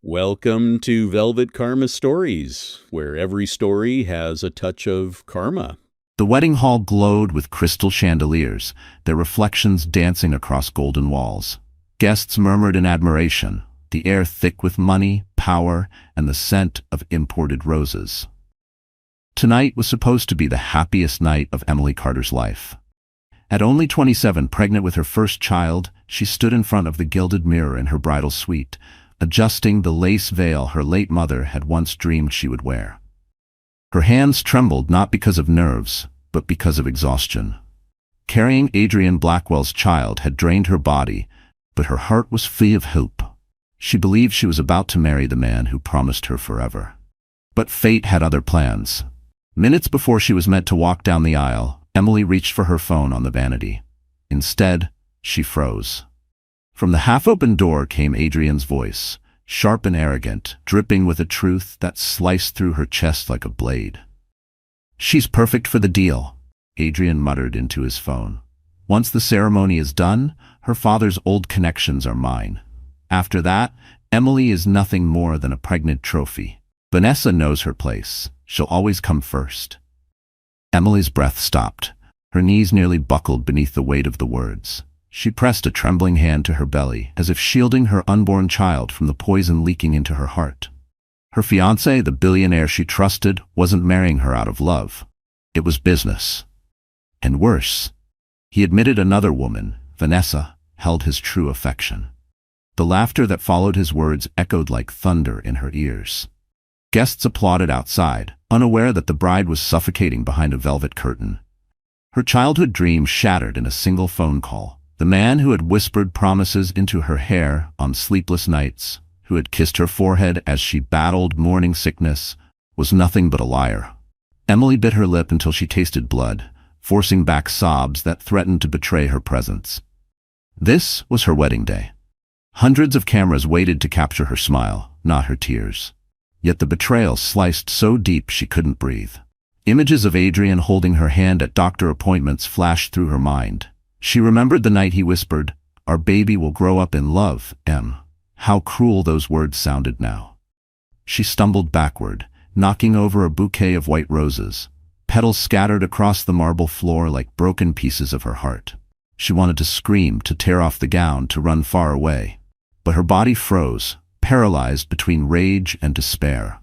Welcome to Velvet Karma Stories, where every story has a touch of karma. The wedding hall glowed with crystal chandeliers, their reflections dancing across golden walls. Guests murmured in admiration, the air thick with money, power, and the scent of imported roses. Tonight was supposed to be the happiest night of Emily Carter's life. At only 27, pregnant with her first child, she stood in front of the gilded mirror in her bridal suite, adjusting the lace veil her late mother had once dreamed she would wear. Her hands trembled not because of nerves, but because of exhaustion. Carrying Adrienne Blackwell's child had drained her body, but her heart was full of hope. She believed she was about to marry the man who promised her forever. But fate had other plans. Minutes before she was meant to walk down the aisle, Emily reached for her phone on the vanity. Instead, she froze. From the half-open door came Adrienne's voice, sharp and arrogant, dripping with a truth that sliced through her chest like a blade. "She's perfect for the deal," Adrienne muttered into his phone. "Once the ceremony is done, her father's old connections are mine. After that, Emily is nothing more than a pregnant trophy. Vanessa knows her place. She'll always come first." Emily's breath stopped. Her knees nearly buckled beneath the weight of the words. She pressed a trembling hand to her belly, as if shielding her unborn child from the poison leaking into her heart. Her fiancé, the billionaire she trusted, wasn't marrying her out of love. It was business. And worse, he admitted another woman, Vanessa, held his true affection. The laughter that followed his words echoed like thunder in her ears. Guests applauded outside, unaware that the bride was suffocating behind a velvet curtain. Her childhood dream shattered in a single phone call. The man who had whispered promises into her hair on sleepless nights, who had kissed her forehead as she battled morning sickness, was nothing but a liar. Emily bit her lip until she tasted blood, forcing back sobs that threatened to betray her presence. This was her wedding day. Hundreds of cameras waited to capture her smile, not her tears. Yet the betrayal sliced so deep she couldn't breathe. Images of Adrienne holding her hand at doctor appointments flashed through her mind. She remembered the night he whispered, "Our baby will grow up in love, Em." How cruel those words sounded now. She stumbled backward, knocking over a bouquet of white roses. Petals scattered across the marble floor like broken pieces of her heart. She wanted to scream, to tear off the gown, to run far away. But her body froze, paralyzed between rage and despair.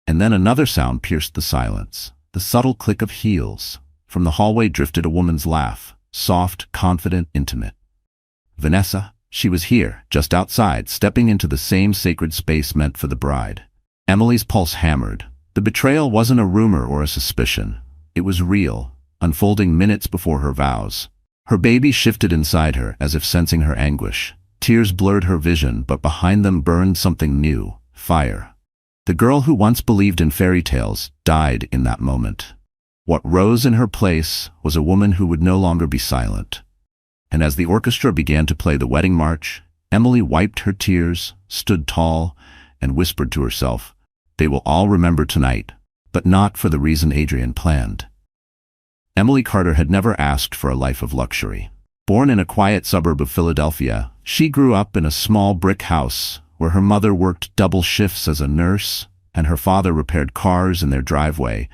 And then another sound pierced the silence, the subtle click of heels. From the hallway drifted a woman's laugh, soft, confident, intimate. Vanessa, she was here, just outside, stepping into the same sacred space meant for the bride. Emily's pulse hammered. The betrayal wasn't a rumor or a suspicion. It was real, unfolding minutes before her vows. Her baby shifted inside her as if sensing her anguish. Tears blurred her vision, but behind them burned something new, fire. The girl who once believed in fairy tales died in that moment. What rose in her place was a woman who would no longer be silent. And as the orchestra began to play the wedding march, Emily wiped her tears, stood tall, and whispered to herself, "They will all remember tonight, but not for the reason Adrienne planned." Emily Carter had never asked for a life of luxury. Born in a quiet suburb of Philadelphia, she grew up in a small brick house where her mother worked double shifts as a nurse and her father repaired cars in their driveway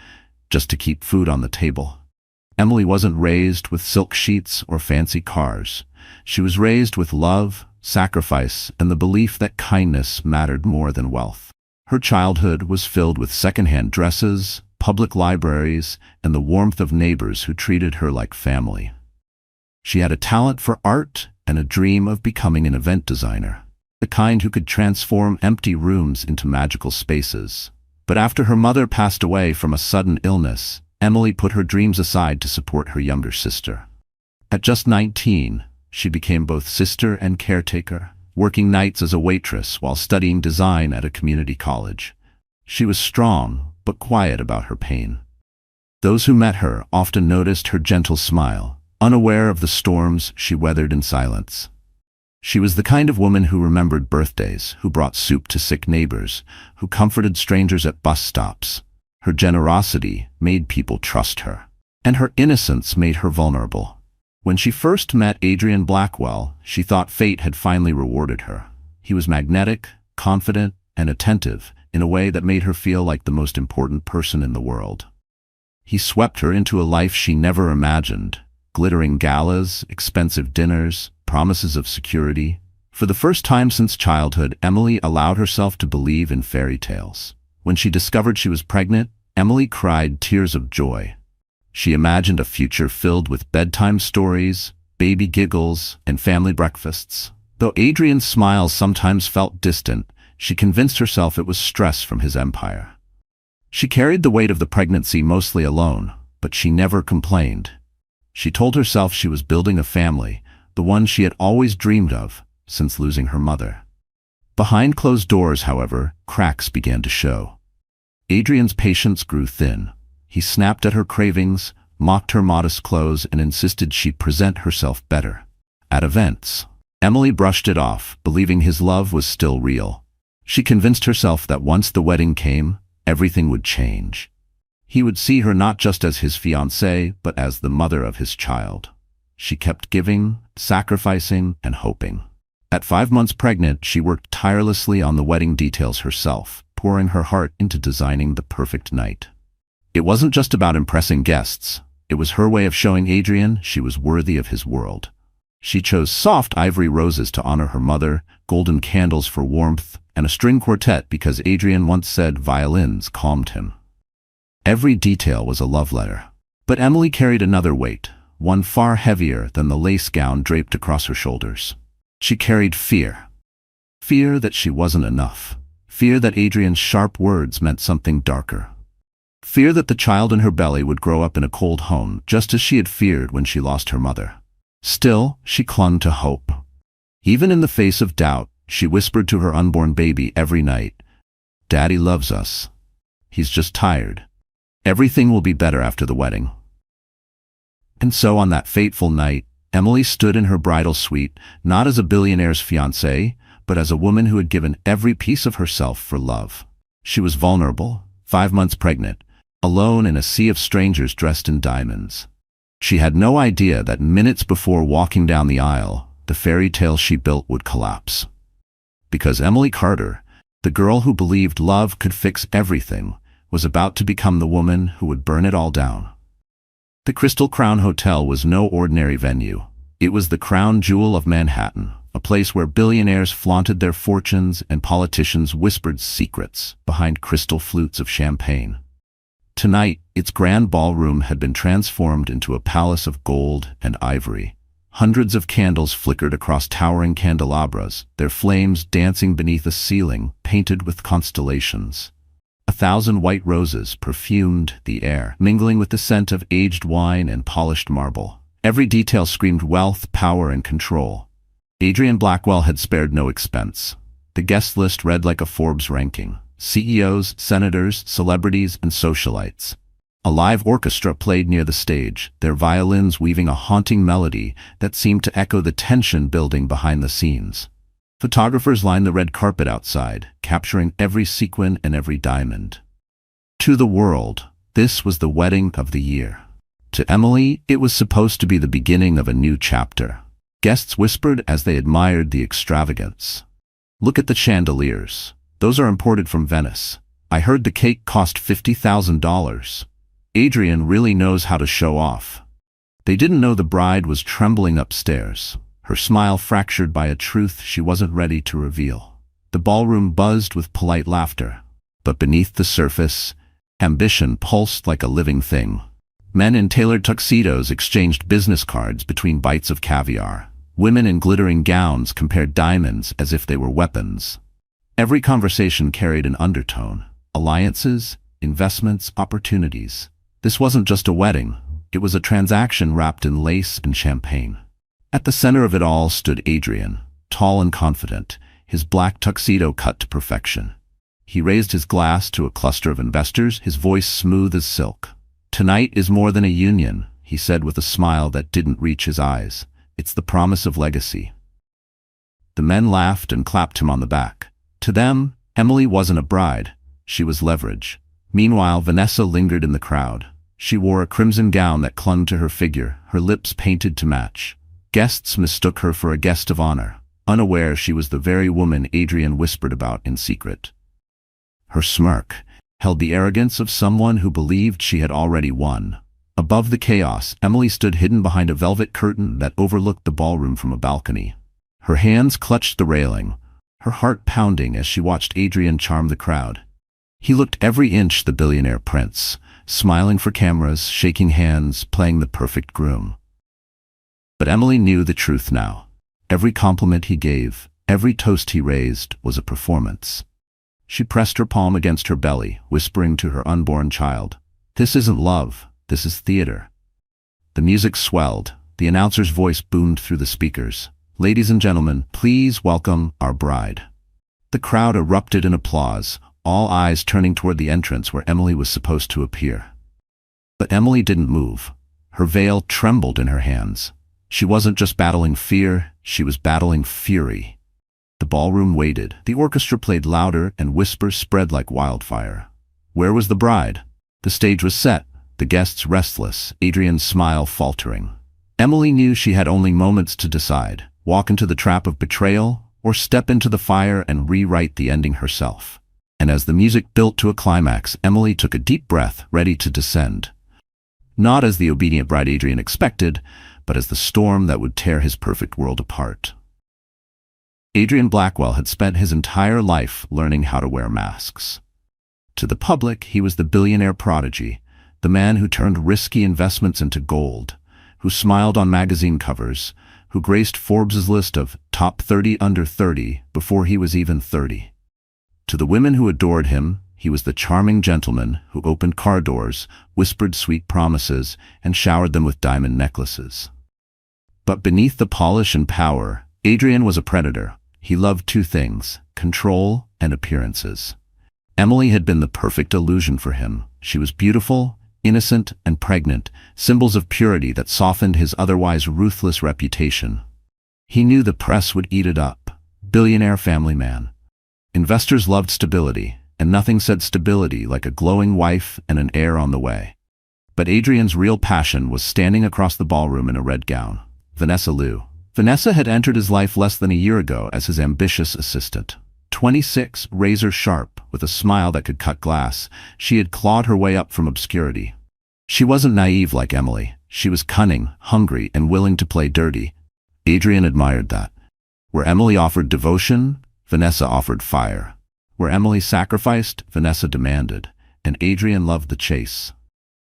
just to keep food on the table. Emily wasn't raised with silk sheets or fancy cars. She was raised with love, sacrifice, and the belief that kindness mattered more than wealth. Her childhood was filled with secondhand dresses, public libraries, and the warmth of neighbors who treated her like family. She had a talent for art and a dream of becoming an event designer, the kind who could transform empty rooms into magical spaces. But after her mother passed away from a sudden illness, Emily put her dreams aside to support her younger sister. At just 19, she became both sister and caretaker, working nights as a waitress while studying design at a community college. She was strong, but quiet about her pain. Those who met her often noticed her gentle smile, unaware of the storms she weathered in silence. She was the kind of woman who remembered birthdays, who brought soup to sick neighbors, who comforted strangers at bus stops. Her generosity made people trust her, and her innocence made her vulnerable. When she first met Adrienne Blackwell, she thought fate had finally rewarded her. He was magnetic, confident, and attentive in a way that made her feel like the most important person in the world. He swept her into a life she never imagined: glittering galas, expensive dinners, promises of security. For the first time since childhood, Emily allowed herself to believe in fairy tales. When she discovered she was pregnant, Emily cried tears of joy. She imagined a future filled with bedtime stories, baby giggles, and family breakfasts. Though Adrienne's smiles sometimes felt distant, she convinced herself it was stress from his empire. She carried the weight of the pregnancy mostly alone, but she never complained. She told herself she was building a family, the one she had always dreamed of since losing her mother. Behind closed doors, however, cracks began to show. Adrienne's patience grew thin. He snapped at her cravings, mocked her modest clothes, and insisted she present herself better. At events, Emily brushed it off, believing his love was still real. She convinced herself that once the wedding came, everything would change. He would see her not just as his fiancée, but as the mother of his child. She kept giving, sacrificing, and hoping. At 5 months pregnant, she worked tirelessly on the wedding details herself, pouring her heart into designing the perfect night. It wasn't just about impressing guests. It was her way of showing Adrienne she was worthy of his world. She chose soft ivory roses to honor her mother, golden candles for warmth, and a string quartet because Adrienne once said violins calmed him. Every detail was a love letter. But Emily carried another weight, one far heavier than the lace gown draped across her shoulders. She carried fear. Fear that she wasn't enough. Fear that Adrienne's sharp words meant something darker. Fear that the child in her belly would grow up in a cold home, just as she had feared when she lost her mother. Still, she clung to hope. Even in the face of doubt, she whispered to her unborn baby every night, "Daddy loves us. He's just tired. Everything will be better after the wedding." And so on that fateful night, Emily stood in her bridal suite, not as a billionaire's fiancée, but as a woman who had given every piece of herself for love. She was vulnerable, 5 months pregnant, alone in a sea of strangers dressed in diamonds. She had no idea that minutes before walking down the aisle, the fairy tale she built would collapse. Because Emily Carter, the girl who believed love could fix everything, was about to become the woman who would burn it all down. The Crystal Crown Hotel was no ordinary venue. It was the crown jewel of Manhattan, a place where billionaires flaunted their fortunes and politicians whispered secrets behind crystal flutes of champagne. Tonight, its grand ballroom had been transformed into a palace of gold and ivory. Hundreds of candles flickered across towering candelabras, their flames dancing beneath a ceiling painted with constellations. 1,000 white roses perfumed the air, mingling with the scent of aged wine and polished marble. Every detail screamed wealth, power, and control. Adrienne Blackwell had spared no expense. The guest list read like a Forbes ranking: CEOs, senators, celebrities, and socialites. A live orchestra played near the stage, their violins weaving a haunting melody that seemed to echo the tension building behind the scenes. Photographers lined the red carpet outside, capturing every sequin and every diamond. To the world, this was the wedding of the year. To Emily, it was supposed to be the beginning of a new chapter. Guests whispered as they admired the extravagance. "Look at the chandeliers. Those are imported from Venice. I heard the cake cost $50,000. Adrienne really knows how to show off." They didn't know the bride was trembling upstairs, her smile fractured by a truth she wasn't ready to reveal. The ballroom buzzed with polite laughter, but beneath the surface, ambition pulsed like a living thing. Men in tailored tuxedos exchanged business cards between bites of caviar. Women in glittering gowns compared diamonds as if they were weapons. Every conversation carried an undertone: alliances, investments, opportunities. This wasn't just a wedding, it was a transaction wrapped in lace and champagne. At the center of it all stood Adrienne, tall and confident, his black tuxedo cut to perfection. He raised his glass to a cluster of investors, his voice smooth as silk. "Tonight is more than a union," he said with a smile that didn't reach his eyes. "It's the promise of legacy." The men laughed and clapped him on the back. To them, Emily wasn't a bride, she was leverage. Meanwhile, Vanessa lingered in the crowd. She wore a crimson gown that clung to her figure, her lips painted to match. Guests mistook her for a guest of honor, unaware she was the very woman Adrienne whispered about in secret. Her smirk held the arrogance of someone who believed she had already won. Above the chaos, Emily stood hidden behind a velvet curtain that overlooked the ballroom from a balcony. Her hands clutched the railing, her heart pounding as she watched Adrienne charm the crowd. He looked every inch the billionaire prince, smiling for cameras, shaking hands, playing the perfect groom. But Emily knew the truth now. Every compliment he gave, every toast he raised, was a performance. She pressed her palm against her belly, whispering to her unborn child, "This isn't love, this is theater." The music swelled. The announcer's voice boomed through the speakers. "Ladies and gentlemen, please welcome our bride." The crowd erupted in applause, all eyes turning toward the entrance where Emily was supposed to appear. But Emily didn't move. Her veil trembled in her hands. She wasn't just battling fear, she was battling fury. The ballroom waited. The orchestra played louder and whispers spread like wildfire. Where was the bride? The stage was set, the guests restless, Adrienne's smile faltering. Emily knew she had only moments to decide: walk into the trap of betrayal, or step into the fire and rewrite the ending herself. And as the music built to a climax, Emily took a deep breath, ready to descend. Not as the obedient bride Adrienne expected, but as the storm that would tear his perfect world apart. Adrienne Blackwell had spent his entire life learning how to wear masks. To the public, he was the billionaire prodigy, the man who turned risky investments into gold, who smiled on magazine covers, who graced Forbes' list of top 30 under 30 before he was even 30. To the women who adored him, he was the charming gentleman who opened car doors, whispered sweet promises, and showered them with diamond necklaces. But beneath the polish and power, Adrienne was a predator. He loved two things: control and appearances. Emily had been the perfect illusion for him. She was beautiful, innocent, and pregnant, symbols of purity that softened his otherwise ruthless reputation. He knew the press would eat it up. Billionaire family man. Investors loved stability, and nothing said stability like a glowing wife and an heir on the way. But Adrienne's real passion was standing across the ballroom in a red gown. Vanessa Liu. Vanessa had entered his life less than a year ago as his ambitious assistant. 26, razor sharp, with a smile that could cut glass, she had clawed her way up from obscurity. She wasn't naive like Emily. She was cunning, hungry, and willing to play dirty. Adrienne admired that. Where Emily offered devotion, Vanessa offered fire. Where Emily sacrificed, Vanessa demanded, and Adrienne loved the chase.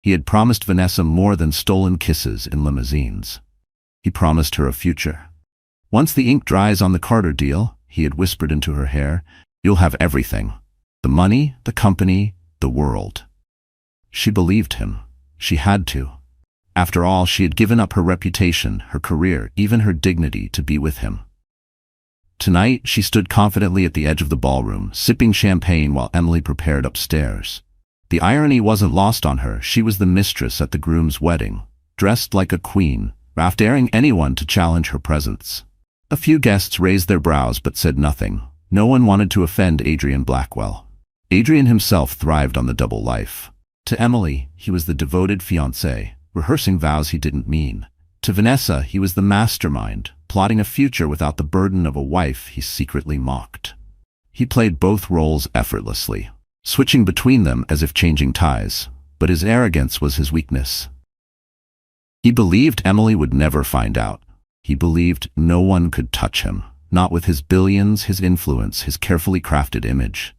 He had promised Vanessa more than stolen kisses in limousines. He promised her a future. Once the ink dries on the Carter deal, he had whispered into her hair, "You'll have everything. The money, the company, the world." She believed him. She had to. After all, she had given up her reputation, her career, even her dignity to be with him. Tonight, she stood confidently at the edge of the ballroom, sipping champagne while Emily prepared upstairs. The irony wasn't lost on her. She was the mistress at the groom's wedding, dressed like a queen, not daring anyone to challenge her presence. A few guests raised their brows but said nothing. No one wanted to offend Adrienne Blackwell. Adrienne himself thrived on the double life. To Emily, he was the devoted fiancé, rehearsing vows he didn't mean. To Vanessa, he was the mastermind, plotting a future without the burden of a wife he secretly mocked. He played both roles effortlessly, switching between them as if changing ties, but his arrogance was his weakness. He believed Emily would never find out. He believed no one could touch him, not with his billions, his influence, his carefully crafted image.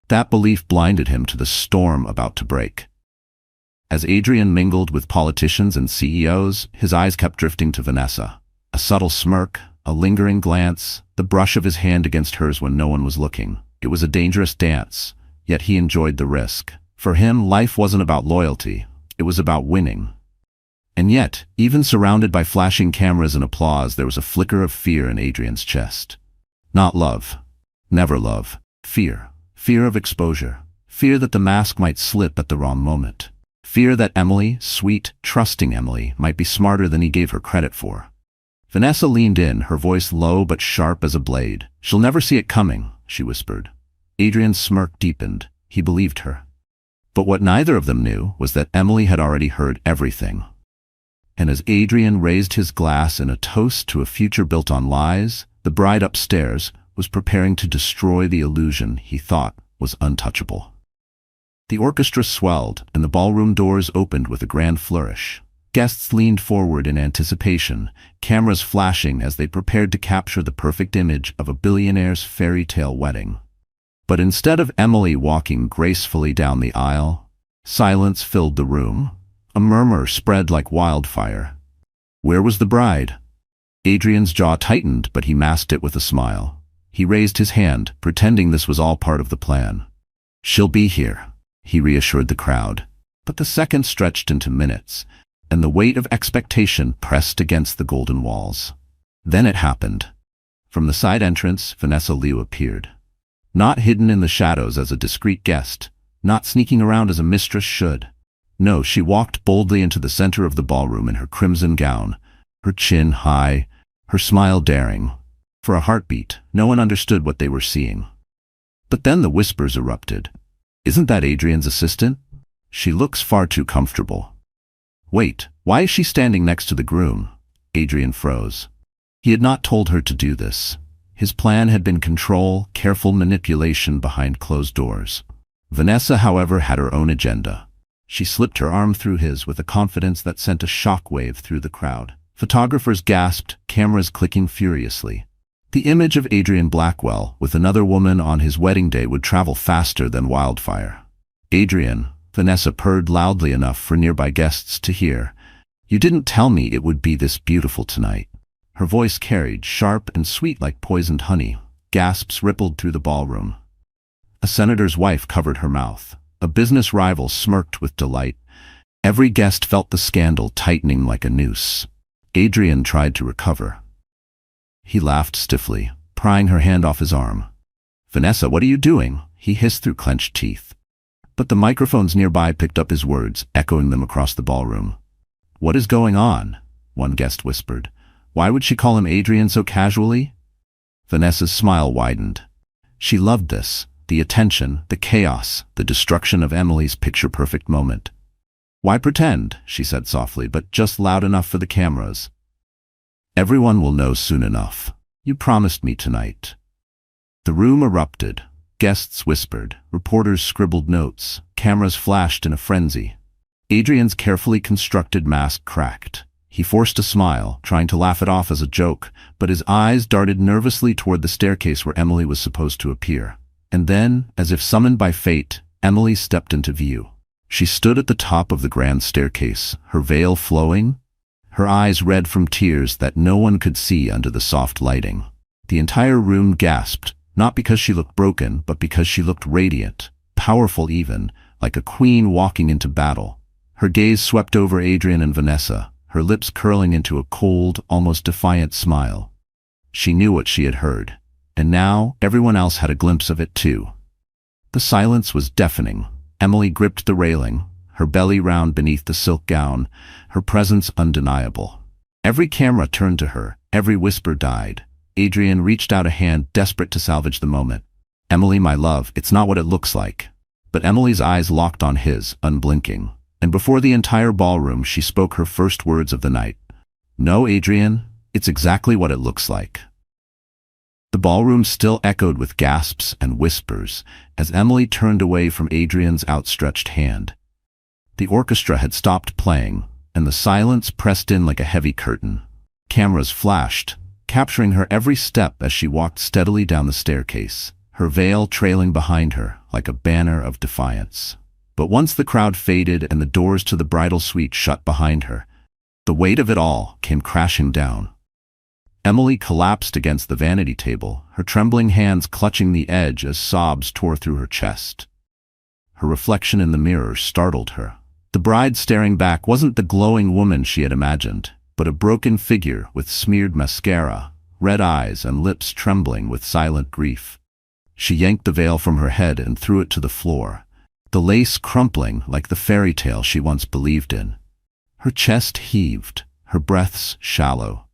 That belief blinded him to the storm about to break. As Adrienne mingled with politicians and CEOs, his eyes kept drifting to Vanessa. A subtle smirk, a lingering glance, the brush of his hand against hers when no one was looking. It was a dangerous dance, yet he enjoyed the risk. For him, life wasn't about loyalty, it was about winning. And yet, even surrounded by flashing cameras and applause, there was a flicker of fear in Adrienne's chest. Not love. Never love. Fear. Fear of exposure. Fear that the mask might slip at the wrong moment. Fear that Emily, sweet, trusting Emily, might be smarter than he gave her credit for. Vanessa leaned in, her voice low but sharp as a blade. "She'll never see it coming," she whispered. Adrienne's smirk deepened. He believed her. But what neither of them knew was that Emily had already heard everything. And as Adrienne raised his glass in a toast to a future built on lies, the bride upstairs was preparing to destroy the illusion he thought was untouchable. The orchestra swelled, and the ballroom doors opened with a grand flourish. Guests leaned forward in anticipation, cameras flashing as they prepared to capture the perfect image of a billionaire's fairy tale wedding. But instead of Emily walking gracefully down the aisle, silence filled the room. A murmur spread like wildfire. Where was the bride? Adrienne's jaw tightened, but he masked it with a smile. He raised his hand, pretending this was all part of the plan. "She'll be here," he reassured the crowd. But the seconds stretched into minutes, and the weight of expectation pressed against the golden walls. Then it happened. From the side entrance, Vanessa Liu appeared. Not hidden in the shadows as a discreet guest, not sneaking around as a mistress should. No, she walked boldly into the center of the ballroom in her crimson gown, her chin high, her smile daring. For a heartbeat, no one understood what they were seeing. But then the whispers erupted. "Isn't that Adrienne's assistant? She looks far too comfortable." "Wait, why is she standing next to the groom?" Adrienne froze. He had not told her to do this. His plan had been control, careful manipulation behind closed doors. Vanessa, however, had her own agenda. She slipped her arm through his with a confidence that sent a shockwave through the crowd. Photographers gasped, cameras clicking furiously. The image of Adrienne Blackwell with another woman on his wedding day would travel faster than wildfire. "Adrienne," Vanessa purred loudly enough for nearby guests to hear, "you didn't tell me it would be this beautiful tonight." Her voice carried, sharp and sweet like poisoned honey. Gasps rippled through the ballroom. A senator's wife covered her mouth. A business rival smirked with delight. Every guest felt the scandal tightening like a noose. Adrienne tried to recover. He laughed stiffly, prying her hand off his arm. "Vanessa, what are you doing?" he hissed through clenched teeth. But the microphones nearby picked up his words, echoing them across the ballroom. "What is going on?" one guest whispered. "Why would she call him Adrienne so casually?" Vanessa's smile widened. She loved this. The attention, the chaos, the destruction of Emily's picture-perfect moment. "Why pretend?" she said softly, but just loud enough for the cameras. "Everyone will know soon enough. You promised me tonight." The room erupted. Guests whispered. Reporters scribbled notes. Cameras flashed in a frenzy. Adrienne's carefully constructed mask cracked. He forced a smile, trying to laugh it off as a joke, but his eyes darted nervously toward the staircase where Emily was supposed to appear. And then, as if summoned by fate, Emily stepped into view. She stood at the top of the grand staircase, her veil flowing, her eyes red from tears that no one could see under the soft lighting. The entire room gasped, not because she looked broken, but because she looked radiant, powerful even, like a queen walking into battle. Her gaze swept over Adrienne and Vanessa, her lips curling into a cold, almost defiant smile. She knew what she had heard. And now, everyone else had a glimpse of it too. The silence was deafening. Emily gripped the railing, her belly round beneath the silk gown, her presence undeniable. Every camera turned to her, every whisper died. Adrienne reached out a hand, desperate to salvage the moment. "Emily, my love, it's not what it looks like." But Emily's eyes locked on his, unblinking. And before the entire ballroom, she spoke her first words of the night. "No, Adrienne, it's exactly what it looks like." The ballroom still echoed with gasps and whispers as Emily turned away from Adrienne's outstretched hand. The orchestra had stopped playing, and the silence pressed in like a heavy curtain. Cameras flashed, capturing her every step as she walked steadily down the staircase, her veil trailing behind her like a banner of defiance. But once the crowd faded and the doors to the bridal suite shut behind her, the weight of it all came crashing down. Emily collapsed against the vanity table, her trembling hands clutching the edge as sobs tore through her chest. Her reflection in the mirror startled her. The bride staring back wasn't the glowing woman she had imagined, but a broken figure with smeared mascara, red eyes, and lips trembling with silent grief. She yanked the veil from her head and threw it to the floor, the lace crumpling like the fairy tale she once believed in. Her chest heaved, her breaths shallow.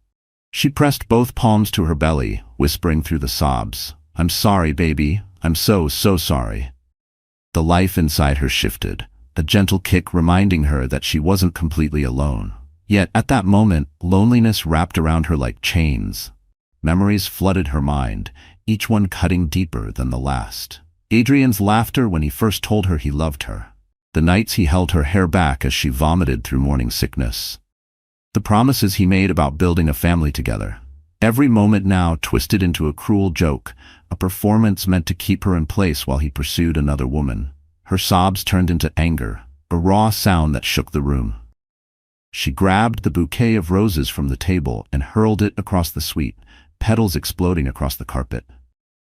She pressed both palms to her belly, whispering through the sobs, "I'm sorry, baby. I'm so sorry." The life inside her shifted, a gentle kick reminding her that she wasn't completely alone. Yet at that moment, loneliness wrapped around her like chains. Memories flooded her mind, each one cutting deeper than the last. Adrienne's laughter when he first told her he loved her. The nights he held her hair back as she vomited through morning sickness. The promises he made about building a family together. Every moment now twisted into a cruel joke, a performance meant to keep her in place while he pursued another woman. Her sobs turned into anger, a raw sound that shook the room. She grabbed the bouquet of roses from the table and hurled it across the suite, petals exploding across the carpet.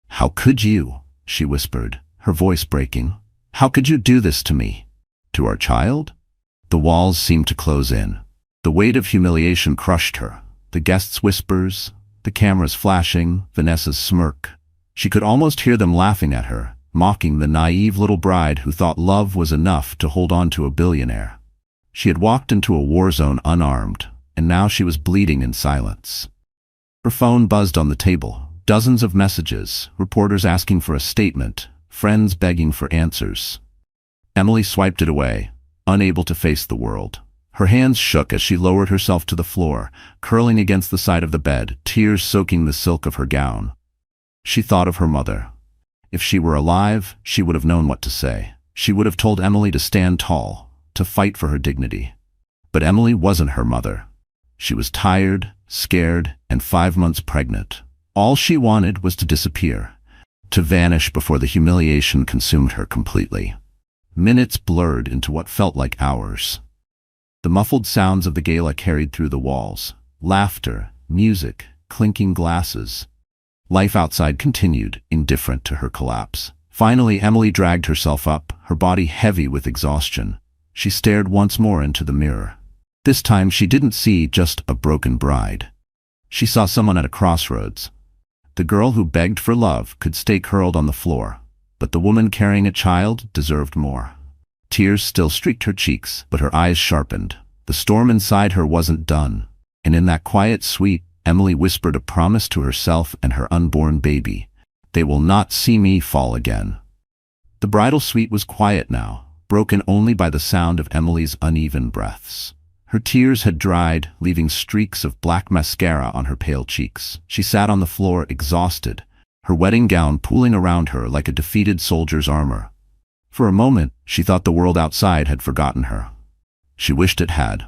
"How could you?" she whispered, her voice breaking. "How could you do this to me? To our child?" The walls seemed to close in. The weight of humiliation crushed her. The guests' whispers, the cameras flashing, Vanessa's smirk. She could almost hear them laughing at her, mocking the naive little bride who thought love was enough to hold on to a billionaire. She had walked into a war zone unarmed, and now she was bleeding in silence. Her phone buzzed on the table. Dozens of messages, reporters asking for a statement, friends begging for answers. Emily swiped it away, unable to face the world. Her hands shook as she lowered herself to the floor, curling against the side of the bed, tears soaking the silk of her gown. She thought of her mother. If she were alive, she would have known what to say. She would have told Emily to stand tall, to fight for her dignity. But Emily wasn't her mother. She was tired, scared, and 5 months pregnant. All she wanted was to disappear, to vanish before the humiliation consumed her completely. Minutes blurred into what felt like hours. The muffled sounds of the gala carried through the walls. Laughter, music, clinking glasses. Life outside continued, indifferent to her collapse. Finally, Emily dragged herself up, her body heavy with exhaustion. She stared once more into the mirror. This time she didn't see just a broken bride. She saw someone at a crossroads. The girl who begged for love could stay curled on the floor, but the woman carrying a child deserved more. Tears still streaked her cheeks, but her eyes sharpened. The storm inside her wasn't done, and in that quiet suite, Emily whispered a promise to herself and her unborn baby. "They will not see me fall again." The bridal suite was quiet now, broken only by the sound of Emily's uneven breaths. Her tears had dried, leaving streaks of black mascara on her pale cheeks. She sat on the floor, exhausted, her wedding gown pooling around her like a defeated soldier's armor. For a moment, she thought the world outside had forgotten her. She wished it had.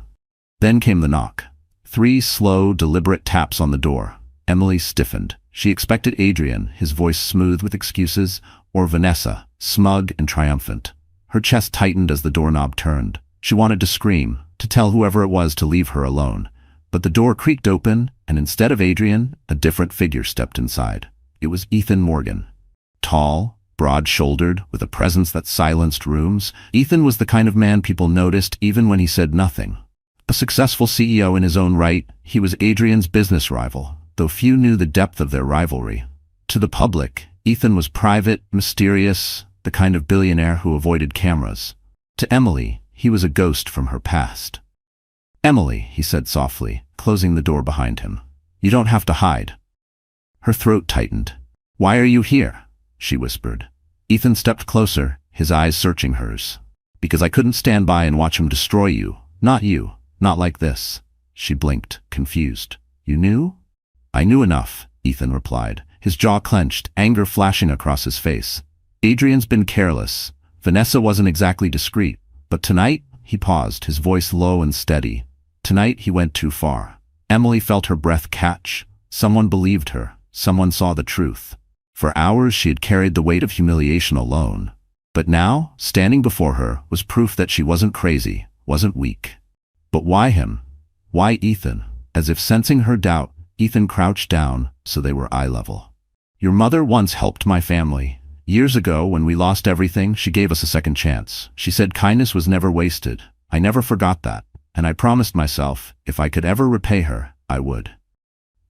Then came the knock. 3 slow, deliberate taps on the door. Emily stiffened. She expected Adrienne, his voice smooth with excuses, or Vanessa, smug and triumphant. Her chest tightened as the doorknob turned. She wanted to scream, to tell whoever it was to leave her alone. But the door creaked open, and instead of Adrienne, a different figure stepped inside. It was Ethan Morgan. Tall, broad-shouldered, with a presence that silenced rooms, Ethan was the kind of man people noticed even when he said nothing. A successful CEO in his own right, he was Adrienne's business rival, though few knew the depth of their rivalry. To the public, Ethan was private, mysterious, the kind of billionaire who avoided cameras. To Emily, he was a ghost from her past. "Emily," he said softly, closing the door behind him. "You don't have to hide." Her throat tightened. "Why are you here?" she whispered. Ethan stepped closer, his eyes searching hers. "Because I couldn't stand by and watch him destroy you. Not you. Not like this." She blinked, confused. "You knew?" "I knew enough," Ethan replied, his jaw clenched, anger flashing across his face. "Adrienne's been careless. Vanessa wasn't exactly discreet. But tonight," he paused, his voice low and steady. "Tonight he went too far." Emily felt her breath catch. Someone believed her. Someone saw the truth. For hours she had carried the weight of humiliation alone. But now, standing before her, was proof that she wasn't crazy, wasn't weak. But why him? Why Ethan? As if sensing her doubt, Ethan crouched down so they were eye level. "Your mother once helped my family. Years ago, when we lost everything, she gave us a second chance. She said kindness was never wasted. I never forgot that, and I promised myself, if I could ever repay her, I would."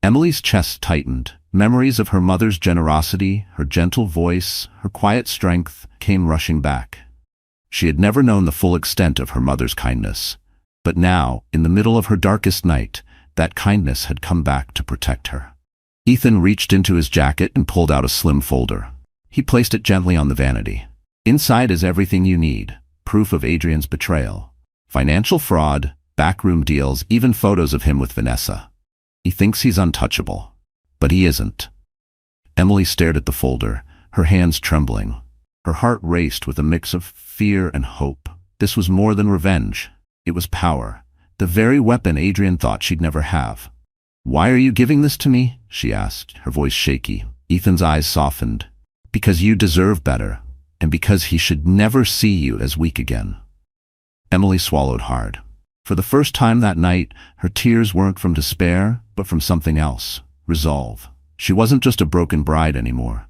Emily's chest tightened. Memories of her mother's generosity, her gentle voice, her quiet strength came rushing back. She had never known the full extent of her mother's kindness. But now, in the middle of her darkest night, that kindness had come back to protect her. Ethan reached into his jacket and pulled out a slim folder. He placed it gently on the vanity. "Inside is everything you need. Proof of Adrienne's betrayal. Financial fraud, backroom deals, even photos of him with Vanessa. He thinks he's untouchable. But he isn't." Emily stared at the folder, her hands trembling. Her heart raced with a mix of fear and hope. This was more than revenge. It was power, the very weapon Adrienne thought she'd never have. "Why are you giving this to me?" she asked, her voice shaky. Ethan's eyes softened. "Because you deserve better, and because he should never see you as weak again." Emily swallowed hard. For the first time that night, her tears weren't from despair, but from something else: resolve. She wasn't just a broken bride anymore.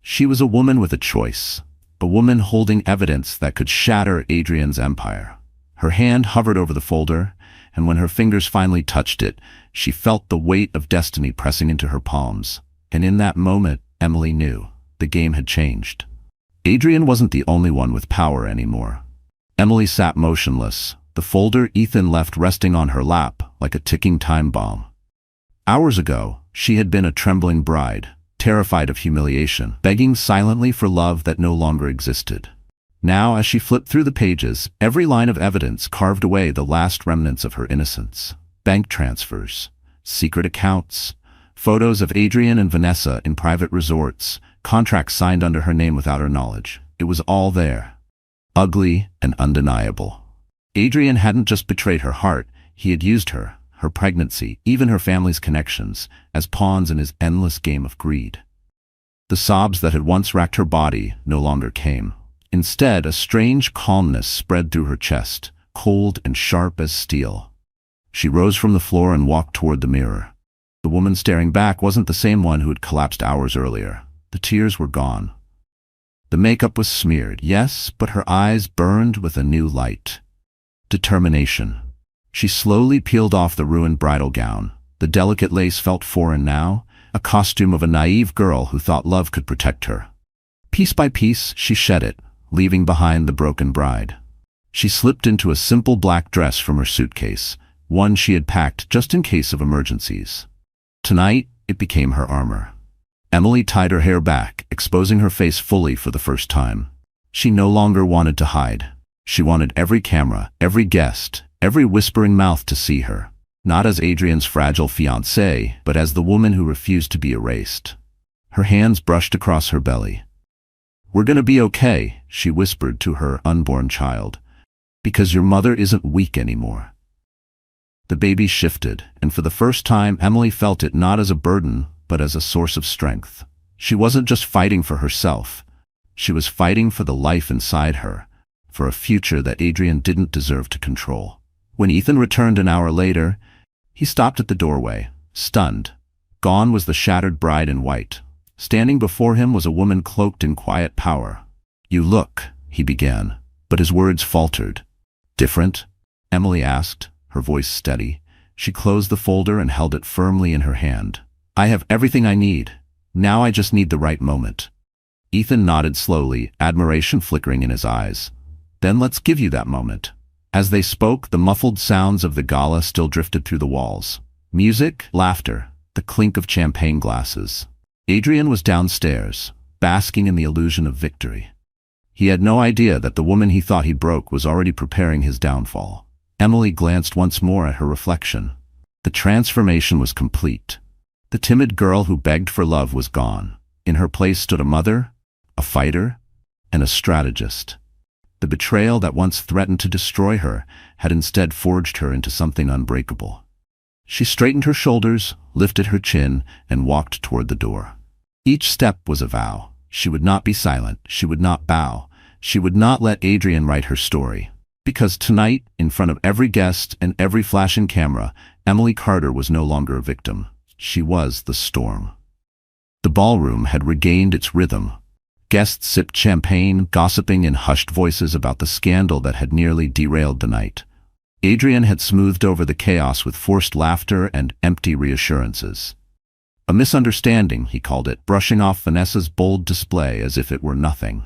She was a woman with a choice, a woman holding evidence that could shatter Adrienne's empire. Her hand hovered over the folder, and when her fingers finally touched it, she felt the weight of destiny pressing into her palms. And in that moment, Emily knew the game had changed. Adrienne wasn't the only one with power anymore. Emily sat motionless, the folder Ethan left resting on her lap like a ticking time bomb. Hours ago, she had been a trembling bride, terrified of humiliation, begging silently for love that no longer existed. Now, as she flipped through the pages, every line of evidence carved away the last remnants of her innocence. Bank transfers, secret accounts, photos of Adrienne and Vanessa in private resorts, contracts signed under her name without her knowledge. It was all there, ugly and undeniable. Adrienne hadn't just betrayed her heart, he had used her, her pregnancy, even her family's connections, as pawns in his endless game of greed. The sobs that had once racked her body no longer came. Instead, a strange calmness spread through her chest, cold and sharp as steel. She rose from the floor and walked toward the mirror. The woman staring back wasn't the same one who had collapsed hours earlier. The tears were gone. The makeup was smeared, yes, but her eyes burned with a new light. Determination. She slowly peeled off the ruined bridal gown. The delicate lace felt foreign now, a costume of a naive girl who thought love could protect her. Piece by piece, she shed it, leaving behind the broken bride. She slipped into a simple black dress from her suitcase, one she had packed just in case of emergencies. Tonight, it became her armor. Emily tied her hair back, exposing her face fully for the first time. She no longer wanted to hide. She wanted every camera, every guest, every whispering mouth to see her, not as Adrienne's fragile fiancée, but as the woman who refused to be erased. Her hands brushed across her belly. "We're gonna be okay," she whispered to her unborn child, "because your mother isn't weak anymore." The baby shifted, and for the first time Emily felt it not as a burden, but as a source of strength. She wasn't just fighting for herself. She was fighting for the life inside her, for a future that Adrienne didn't deserve to control. When Ethan returned an hour later, he stopped at the doorway, stunned. Gone was the shattered bride in white. Standing before him was a woman cloaked in quiet power. "You look," he began, but his words faltered. "Different?" Emily asked, her voice steady. She closed the folder and held it firmly in her hand. "I have everything I need. Now I just need the right moment." Ethan nodded slowly, admiration flickering in his eyes. "Then let's give you that moment." As they spoke, the muffled sounds of the gala still drifted through the walls. Music, laughter, the clink of champagne glasses. Adrienne was downstairs, basking in the illusion of victory. He had no idea that the woman he thought he broke was already preparing his downfall. Emily glanced once more at her reflection. The transformation was complete. The timid girl who begged for love was gone. In her place stood a mother, a fighter, and a strategist. The betrayal that once threatened to destroy her had instead forged her into something unbreakable. She straightened her shoulders, lifted her chin, and walked toward the door. Each step was a vow. She would not be silent. She would not bow. She would not let Adrienne write her story. Because tonight, in front of every guest and every flashing camera, Emily Carter was no longer a victim. She was the storm. The ballroom had regained its rhythm. Guests sipped champagne, gossiping in hushed voices about the scandal that had nearly derailed the night. Adrienne had smoothed over the chaos with forced laughter and empty reassurances. A misunderstanding, he called it, brushing off Vanessa's bold display as if it were nothing.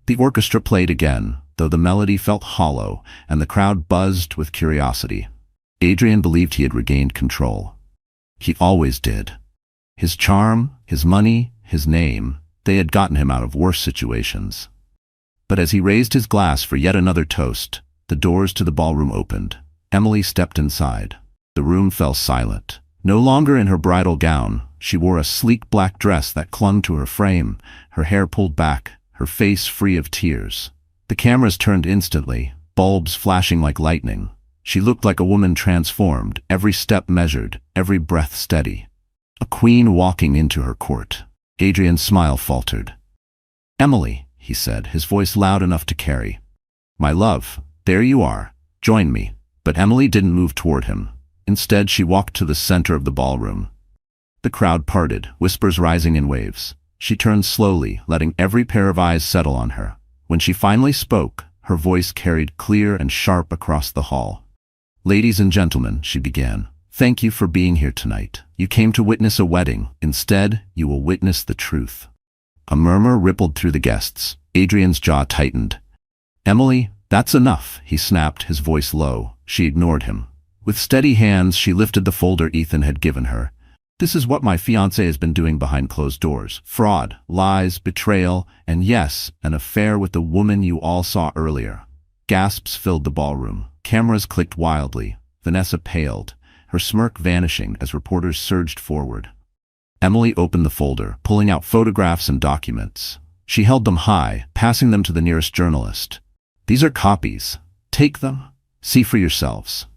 The orchestra played again, though the melody felt hollow and the crowd buzzed with curiosity. Adrienne believed he had regained control. He always did. His charm, his money, his name, they had gotten him out of worse situations. But as he raised his glass for yet another toast, the doors to the ballroom opened. Emily stepped inside. The room fell silent. No longer in her bridal gown, she wore a sleek black dress that clung to her frame, her hair pulled back, her face free of tears. The cameras turned instantly, bulbs flashing like lightning. She looked like a woman transformed, every step measured, every breath steady. A queen walking into her court. Adrienne's smile faltered. "Emily," he said, his voice loud enough to carry. "My love, there you are. Join me." But Emily didn't move toward him. Instead, she walked to the center of the ballroom. The crowd parted, whispers rising in waves. She turned slowly, letting every pair of eyes settle on her. When she finally spoke, her voice carried clear and sharp across the hall. "Ladies and gentlemen," she began, "thank you for being here tonight. You came to witness a wedding. Instead, you will witness the truth." A murmur rippled through the guests. Adrienne's jaw tightened. "Emily, that's enough," he snapped, his voice low. She ignored him. With steady hands, she lifted the folder Ethan had given her. "This is what my fiancé has been doing behind closed doors. Fraud, lies, betrayal, and yes, an affair with the woman you all saw earlier." Gasps filled the ballroom. Cameras clicked wildly. Vanessa paled, her smirk vanishing as reporters surged forward. Emily opened the folder, pulling out photographs and documents. She held them high, passing them to the nearest journalist. "These are copies. Take them. See for yourselves."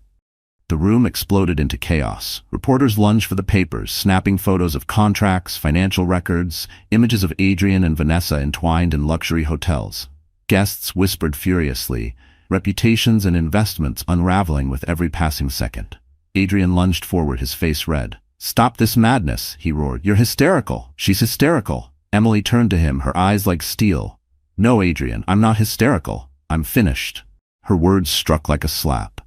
The room exploded into chaos. Reporters lunged for the papers, snapping photos of contracts, financial records, images of Adrienne and Vanessa entwined in luxury hotels. Guests whispered furiously, reputations and investments unraveling with every passing second. Adrienne lunged forward, his face red. "Stop this madness," he roared. "You're hysterical. She's hysterical." Emily turned to him, her eyes like steel. "No, Adrienne, I'm not hysterical. I'm finished." Her words struck like a slap.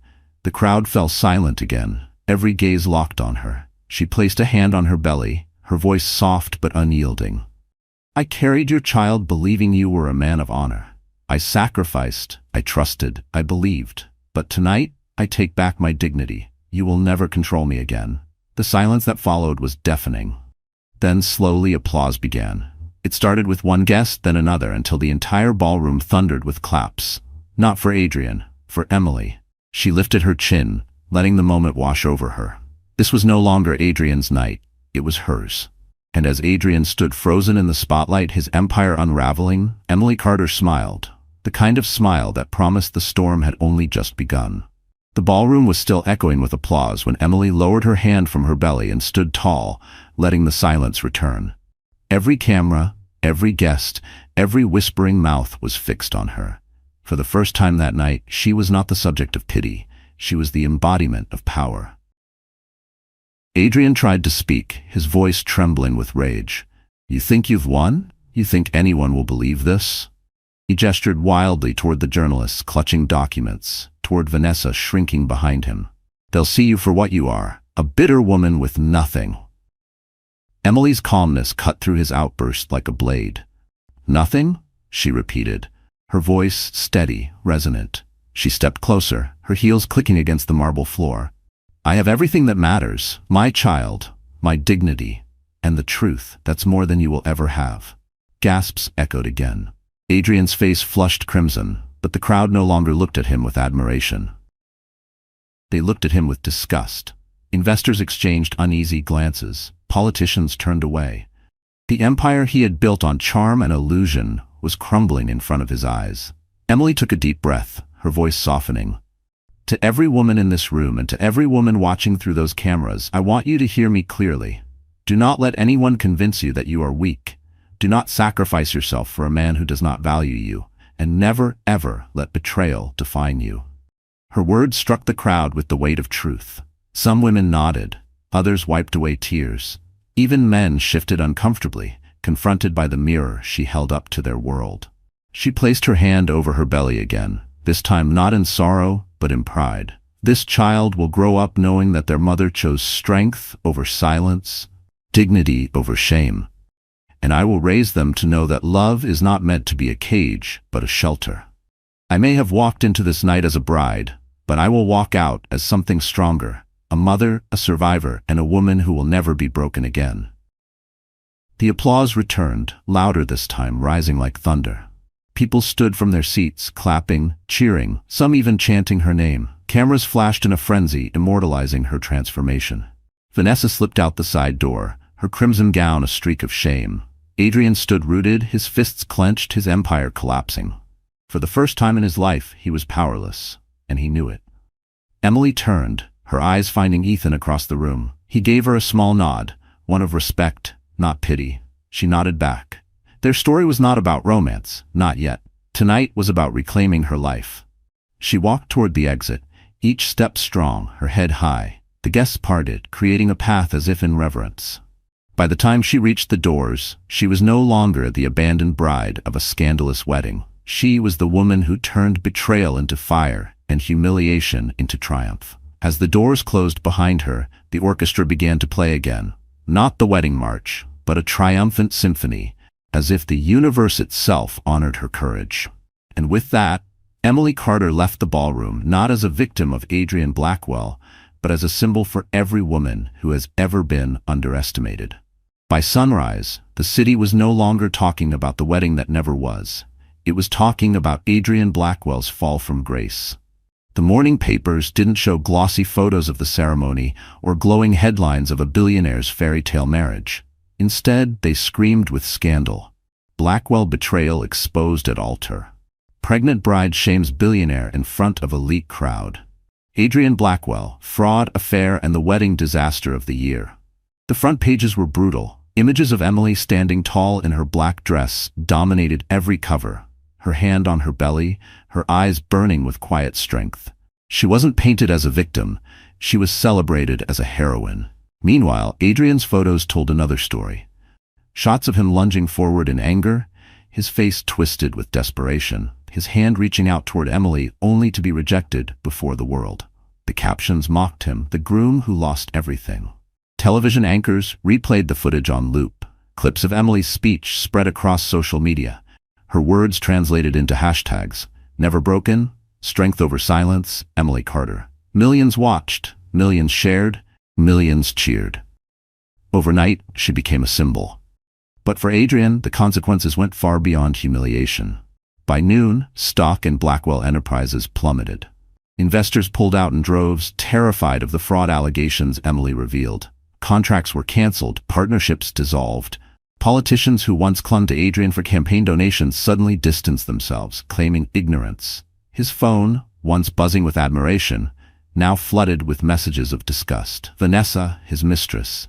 The crowd fell silent again, every gaze locked on her. She placed a hand on her belly, her voice soft but unyielding. "I carried your child believing you were a man of honor. I sacrificed, I trusted, I believed. But tonight, I take back my dignity. You will never control me again." The silence that followed was deafening. Then slowly applause began. It started with one guest, then another, until the entire ballroom thundered with claps. Not for Adrienne, for Emily. She lifted her chin, letting the moment wash over her. This was no longer Adrienne's night, it was hers. And as Adrienne stood frozen in the spotlight, his empire unraveling, Emily Carter smiled. The kind of smile that promised the storm had only just begun. The ballroom was still echoing with applause when Emily lowered her hand from her belly and stood tall, letting the silence return. Every camera, every guest, every whispering mouth was fixed on her. For the first time that night, she was not the subject of pity. She was the embodiment of power. Adrienne tried to speak, his voice trembling with rage. "You think you've won? You think anyone will believe this?" He gestured wildly toward the journalists clutching documents, toward Vanessa shrinking behind him. "They'll see you for what you are, a bitter woman with nothing." Emily's calmness cut through his outburst like a blade. "Nothing?" she repeated, her voice steady, resonant. She stepped closer, her heels clicking against the marble floor. "I have everything that matters, my child, my dignity, and the truth that's more than you will ever have." Gasps echoed again. Adrienne's face flushed crimson, but the crowd no longer looked at him with admiration. They looked at him with disgust. Investors exchanged uneasy glances. Politicians turned away. The empire he had built on charm and illusion was crumbling in front of his eyes. Emily took a deep breath, her voice softening. "To every woman in this room and to every woman watching through those cameras, I want you to hear me clearly. Do not let anyone convince you that you are weak. Do not sacrifice yourself for a man who does not value you, and never, ever let betrayal define you." Her words struck the crowd with the weight of truth. Some women nodded, others wiped away tears. Even men shifted uncomfortably, confronted by the mirror she held up to their world. She placed her hand over her belly again, this time not in sorrow, but in pride. "This child will grow up knowing that their mother chose strength over silence, dignity over shame. And I will raise them to know that love is not meant to be a cage, but a shelter. I may have walked into this night as a bride, but I will walk out as something stronger, a mother, a survivor, and a woman who will never be broken again." The applause returned, louder this time, rising like thunder. People stood from their seats, clapping, cheering, some even chanting her name. Cameras flashed in a frenzy, immortalizing her transformation. Vanessa slipped out the side door, her crimson gown a streak of shame. Adrienne stood rooted, his fists clenched, his empire collapsing. For the first time in his life, he was powerless, and he knew it. Emily turned, her eyes finding Ethan across the room. He gave her a small nod, one of respect, not pity. She nodded back. Their story was not about romance, not yet. Tonight was about reclaiming her life. She walked toward the exit, each step strong, her head high. The guests parted, creating a path as if in reverence. By the time she reached the doors, she was no longer the abandoned bride of a scandalous wedding. She was the woman who turned betrayal into fire and humiliation into triumph. As the doors closed behind her, the orchestra began to play again. Not the wedding march, but a triumphant symphony, as if the universe itself honored her courage. And with that, Emily Carter left the ballroom not as a victim of Adrienne Blackwell, but as a symbol for every woman who has ever been underestimated. By sunrise, the city was no longer talking about the wedding that never was. It was talking about Adrienne Blackwell's fall from grace. The morning papers didn't show glossy photos of the ceremony or glowing headlines of a billionaire's fairy tale marriage. Instead, they screamed with scandal. Blackwell betrayal exposed at altar. Pregnant bride shames billionaire in front of elite crowd. Adrienne Blackwell, fraud, affair, and the wedding disaster of the year. The front pages were brutal. Images of Emily standing tall in her black dress dominated every cover, her hand on her belly, her eyes burning with quiet strength. She wasn't painted as a victim, she was celebrated as a heroine. Meanwhile, Adrienne's photos told another story. Shots of him lunging forward in anger, his face twisted with desperation, his hand reaching out toward Emily only to be rejected before the world. The captions mocked him, the groom who lost everything. Television anchors replayed the footage on loop. Clips of Emily's speech spread across social media. Her words translated into hashtags. Never broken, strength over silence, Emily Carter. Millions watched, millions shared, millions cheered. Overnight, she became a symbol. But for Adrienne, the consequences went far beyond humiliation. By noon, stock in Blackwell Enterprises plummeted. Investors pulled out in droves, terrified of the fraud allegations Emily revealed. Contracts were canceled, partnerships dissolved. Politicians who once clung to Adrienne for campaign donations suddenly distanced themselves, claiming ignorance. His phone, once buzzing with admiration, now flooded with messages of disgust. Vanessa, his mistress,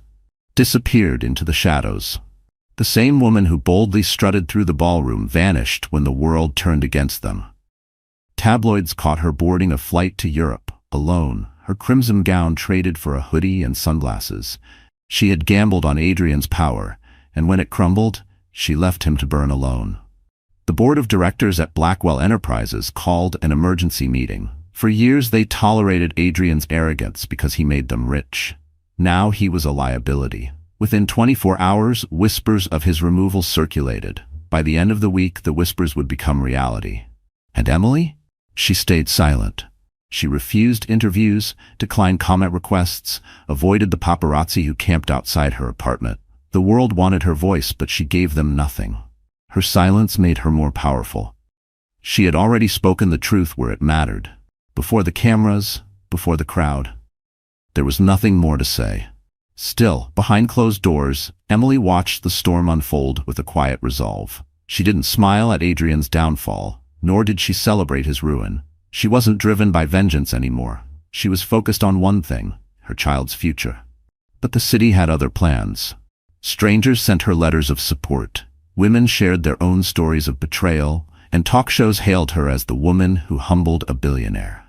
disappeared into the shadows. The same woman who boldly strutted through the ballroom vanished when the world turned against them. Tabloids caught her boarding a flight to Europe, alone, her crimson gown traded for a hoodie and sunglasses. She had gambled on Adrienne's power, and when it crumbled, she left him to burn alone. The board of directors at Blackwell Enterprises called an emergency meeting. For years they tolerated Adrienne's arrogance because he made them rich. Now he was a liability. Within 24 hours, whispers of his removal circulated. By the end of the week, the whispers would become reality. And Emily? She stayed silent. She refused interviews, declined comment requests, avoided the paparazzi who camped outside her apartment. The world wanted her voice, but she gave them nothing. Her silence made her more powerful. She had already spoken the truth where it mattered. Before the cameras, before the crowd. There was nothing more to say. Still, behind closed doors, Emily watched the storm unfold with a quiet resolve. She didn't smile at Adrienne's downfall, nor did she celebrate his ruin. She wasn't driven by vengeance anymore. She was focused on one thing, her child's future. But the city had other plans. Strangers sent her letters of support. Women shared their own stories of betrayal, and talk shows hailed her as the woman who humbled a billionaire.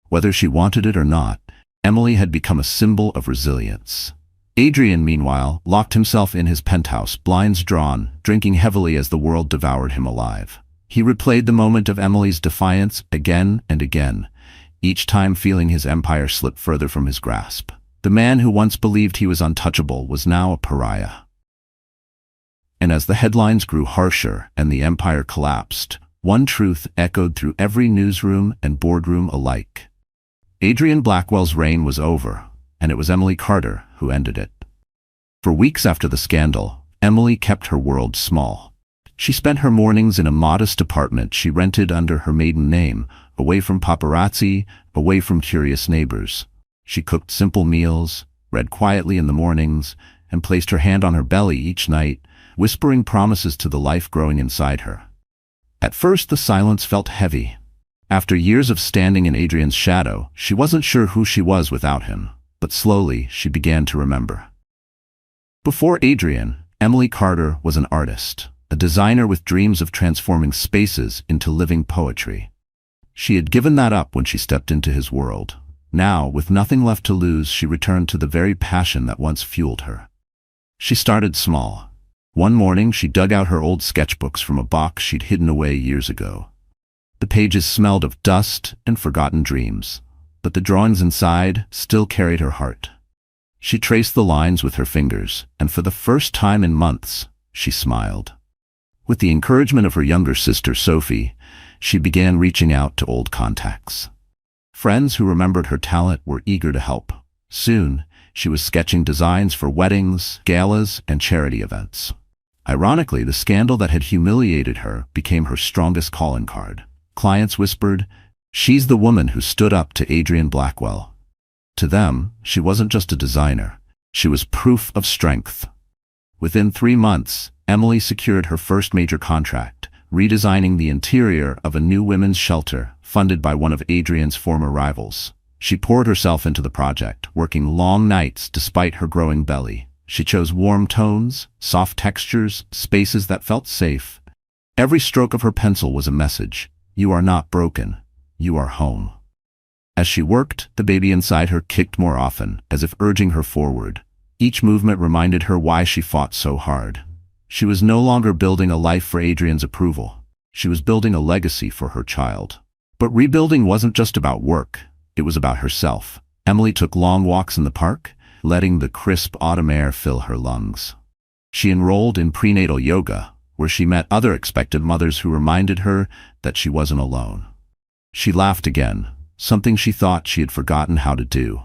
Whether she wanted it or not, Emily had become a symbol of resilience. Adrienne, meanwhile, locked himself in his penthouse, blinds drawn, drinking heavily as the world devoured him alive. He replayed the moment of Emily's defiance again and again, each time feeling his empire slip further from his grasp. The man who once believed he was untouchable was now a pariah. And as the headlines grew harsher and the empire collapsed, one truth echoed through every newsroom and boardroom alike. Adrienne Blackwell's reign was over, and it was Emily Carter who ended it. For weeks after the scandal, Emily kept her world small. She spent her mornings in a modest apartment she rented under her maiden name, away from paparazzi, away from curious neighbors. She cooked simple meals, read quietly in the mornings, and placed her hand on her belly each night, whispering promises to the life growing inside her. At first, the silence felt heavy. After years of standing in Adrienne's shadow, she wasn't sure who she was without him, but slowly she began to remember. Before Adrienne, Emily Carter was an artist, a designer with dreams of transforming spaces into living poetry. She had given that up when she stepped into his world. Now, with nothing left to lose, she returned to the very passion that once fueled her. She started small. One morning, she dug out her old sketchbooks from a box she'd hidden away years ago. The pages smelled of dust and forgotten dreams, but the drawings inside still carried her heart. She traced the lines with her fingers, and for the first time in months, she smiled. With the encouragement of her younger sister, Sophie, she began reaching out to old contacts. Friends who remembered her talent were eager to help. Soon, she was sketching designs for weddings, galas, and charity events. Ironically, the scandal that had humiliated her became her strongest calling card. Clients whispered, "She's the woman who stood up to Adrienne Blackwell." To them, she wasn't just a designer. She was proof of strength. Within 3 months, Emily secured her first major contract, redesigning the interior of a new women's shelter funded by one of Adrienne's former rivals. She poured herself into the project, working long nights despite her growing belly. She chose warm tones, soft textures, spaces that felt safe. Every stroke of her pencil was a message. You are not broken. You are home. As she worked, the baby inside her kicked more often, as if urging her forward. Each movement reminded her why she fought so hard. She was no longer building a life for Adrienne's approval. She was building a legacy for her child. But rebuilding wasn't just about work. It was about herself. Emily took long walks in the park, letting the crisp autumn air fill her lungs. She enrolled in prenatal yoga, where she met other expectant mothers who reminded her that she wasn't alone. She laughed again, something she thought she had forgotten how to do.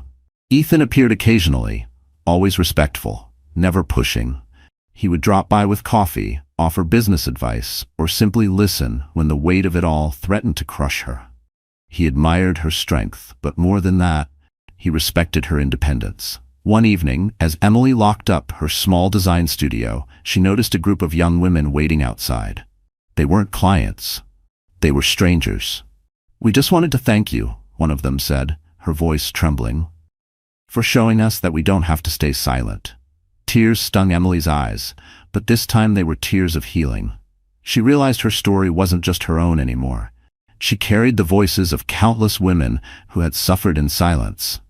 Ethan appeared occasionally, always respectful, never pushing. He would drop by with coffee, offer business advice, or simply listen when the weight of it all threatened to crush her. He admired her strength, but more than that, he respected her independence. One evening, as Emily locked up her small design studio, she noticed a group of young women waiting outside. They weren't clients. They were strangers. "We just wanted to thank you," one of them said, her voice trembling, "for showing us that we don't have to stay silent." Tears stung Emily's eyes, but this time they were tears of healing. She realized her story wasn't just her own anymore. She carried the voices of countless women who had suffered in silence.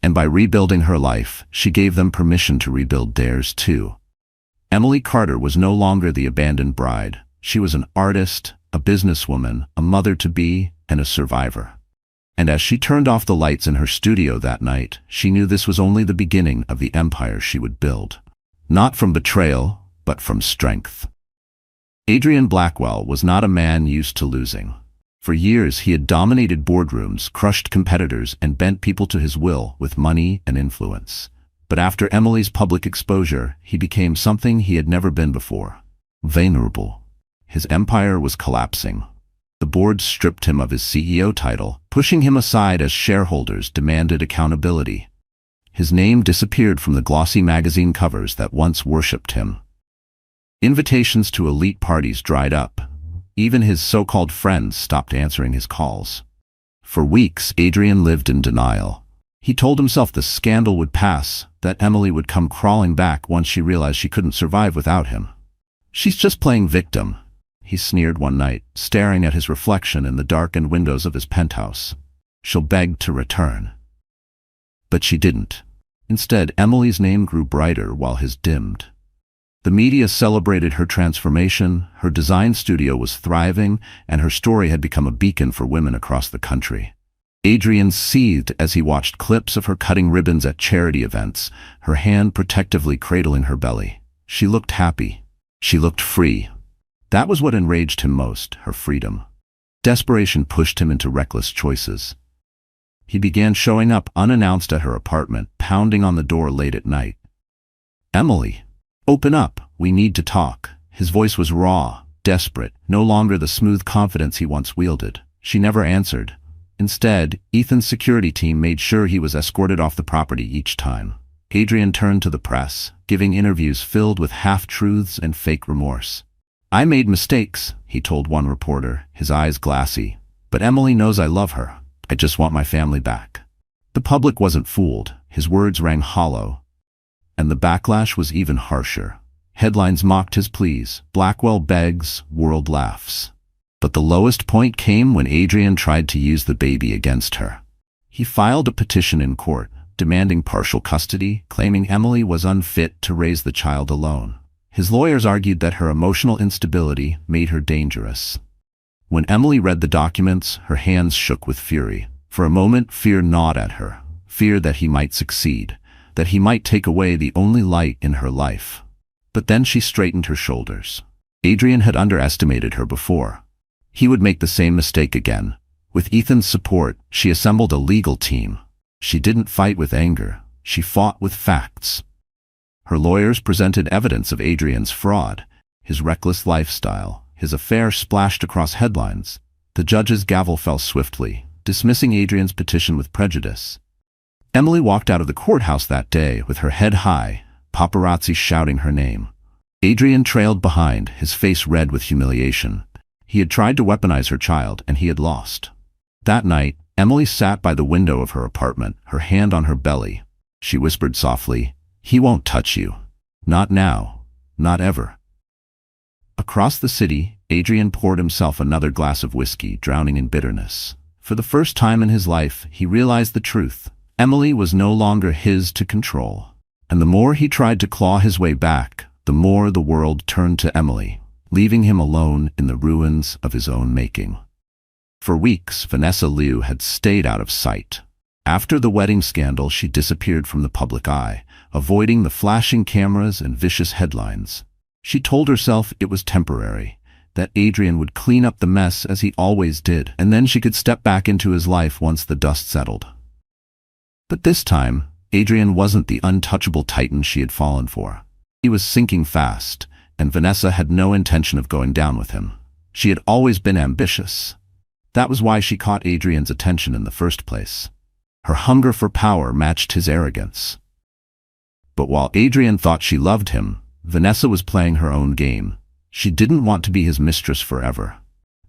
And by rebuilding her life, she gave them permission to rebuild theirs too. Emily Carter was no longer the abandoned bride. She was an artist, a businesswoman, a mother-to-be, and a survivor. And as she turned off the lights in her studio that night, she knew this was only the beginning of the empire she would build. Not from betrayal, but from strength. Adrienne Blackwell was not a man used to losing. For years, he had dominated boardrooms, crushed competitors, and bent people to his will with money and influence. But after Emily's public exposure, he became something he had never been before: vulnerable. His empire was collapsing. The board stripped him of his CEO title, pushing him aside as shareholders demanded accountability. His name disappeared from the glossy magazine covers that once worshipped him. Invitations to elite parties dried up. Even his so-called friends stopped answering his calls. For weeks, Adrienne lived in denial. He told himself the scandal would pass, that Emily would come crawling back once she realized she couldn't survive without him. "She's just playing victim," he sneered one night, staring at his reflection in the darkened windows of his penthouse. "She'll beg to return." But she didn't. Instead, Emily's name grew brighter while his dimmed. The media celebrated her transformation, her design studio was thriving, and her story had become a beacon for women across the country. Adrienne seethed as he watched clips of her cutting ribbons at charity events, her hand protectively cradling her belly. She looked happy. She looked free. That was what enraged him most, her freedom. Desperation pushed him into reckless choices. He began showing up unannounced at her apartment, pounding on the door late at night. "Emily, open up, we need to talk." His voice was raw, desperate, no longer the smooth confidence he once wielded. She never answered. Instead, Ethan's security team made sure he was escorted off the property each time. Adrienne turned to the press, giving interviews filled with half-truths and fake remorse. "I made mistakes," he told one reporter, his eyes glassy. "But Emily knows I love her. I just want my family back." The public wasn't fooled. His words rang hollow. And the backlash was even harsher. Headlines mocked his pleas. Blackwell begs, world laughs. But the lowest point came when Adrienne tried to use the baby against her. He filed a petition in court, demanding partial custody, claiming Emily was unfit to raise the child alone. His lawyers argued that her emotional instability made her dangerous. When Emily read the documents, her hands shook with fury. For a moment, fear gnawed at her. Fear that he might succeed, that he might take away the only light in her life. But then she straightened her shoulders. Adrienne had underestimated her before. He would make the same mistake again. With Ethan's support, she assembled a legal team. She didn't fight with anger. She fought with facts. Her lawyers presented evidence of Adrienne's fraud, his reckless lifestyle. His affair splashed across headlines. The judge's gavel fell swiftly, dismissing Adrienne's petition with prejudice. Emily walked out of the courthouse that day with her head high, paparazzi shouting her name. Adrienne trailed behind, his face red with humiliation. He had tried to weaponize her child, and he had lost. That night, Emily sat by the window of her apartment, her hand on her belly. She whispered softly, "He won't touch you. Not now. Not ever." Across the city, Adrienne poured himself another glass of whiskey, drowning in bitterness. For the first time in his life, he realized the truth. Emily was no longer his to control. And the more he tried to claw his way back, the more the world turned to Emily, leaving him alone in the ruins of his own making. For weeks, Vanessa Liu had stayed out of sight. After the wedding scandal, she disappeared from the public eye, avoiding the flashing cameras and vicious headlines. She told herself it was temporary, that Adrienne would clean up the mess as he always did, and then she could step back into his life once the dust settled. But this time, Adrienne wasn't the untouchable titan she had fallen for. He was sinking fast, and Vanessa had no intention of going down with him. She had always been ambitious. That was why she caught Adrienne's attention in the first place. Her hunger for power matched his arrogance. But while Adrienne thought she loved him, Vanessa was playing her own game. She didn't want to be his mistress forever.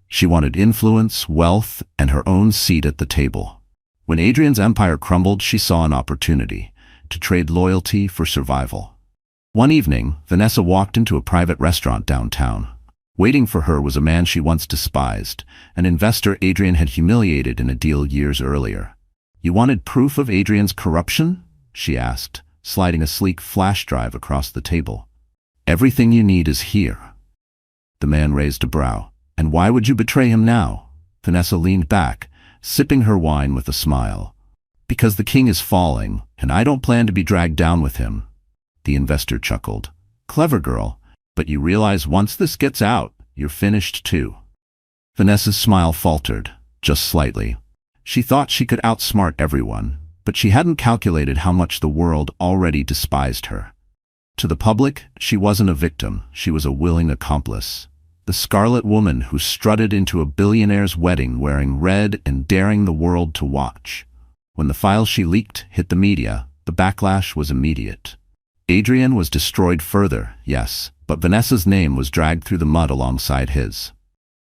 She wanted influence, wealth, and her own seat at the table. When Adrienne's empire crumbled, she saw an opportunity to trade loyalty for survival. One evening, Vanessa walked into a private restaurant downtown. Waiting for her was a man she once despised, an investor Adrienne had humiliated in a deal years earlier. "You wanted proof of Adrienne's corruption?" she asked, sliding a sleek flash drive across the table. "Everything you need is here." The man raised a brow. "And why would you betray him now?" Vanessa leaned back, sipping her wine with a smile. "Because the king is falling, and I don't plan to be dragged down with him." The investor chuckled. "Clever girl, but you realize once this gets out, you're finished too." Vanessa's smile faltered, just slightly. She thought she could outsmart everyone, but she hadn't calculated how much the world already despised her. To the public, she wasn't a victim, she was a willing accomplice. The scarlet woman who strutted into a billionaire's wedding wearing red and daring the world to watch. When the files she leaked hit the media, the backlash was immediate. Adrienne was destroyed further, yes, but Vanessa's name was dragged through the mud alongside his.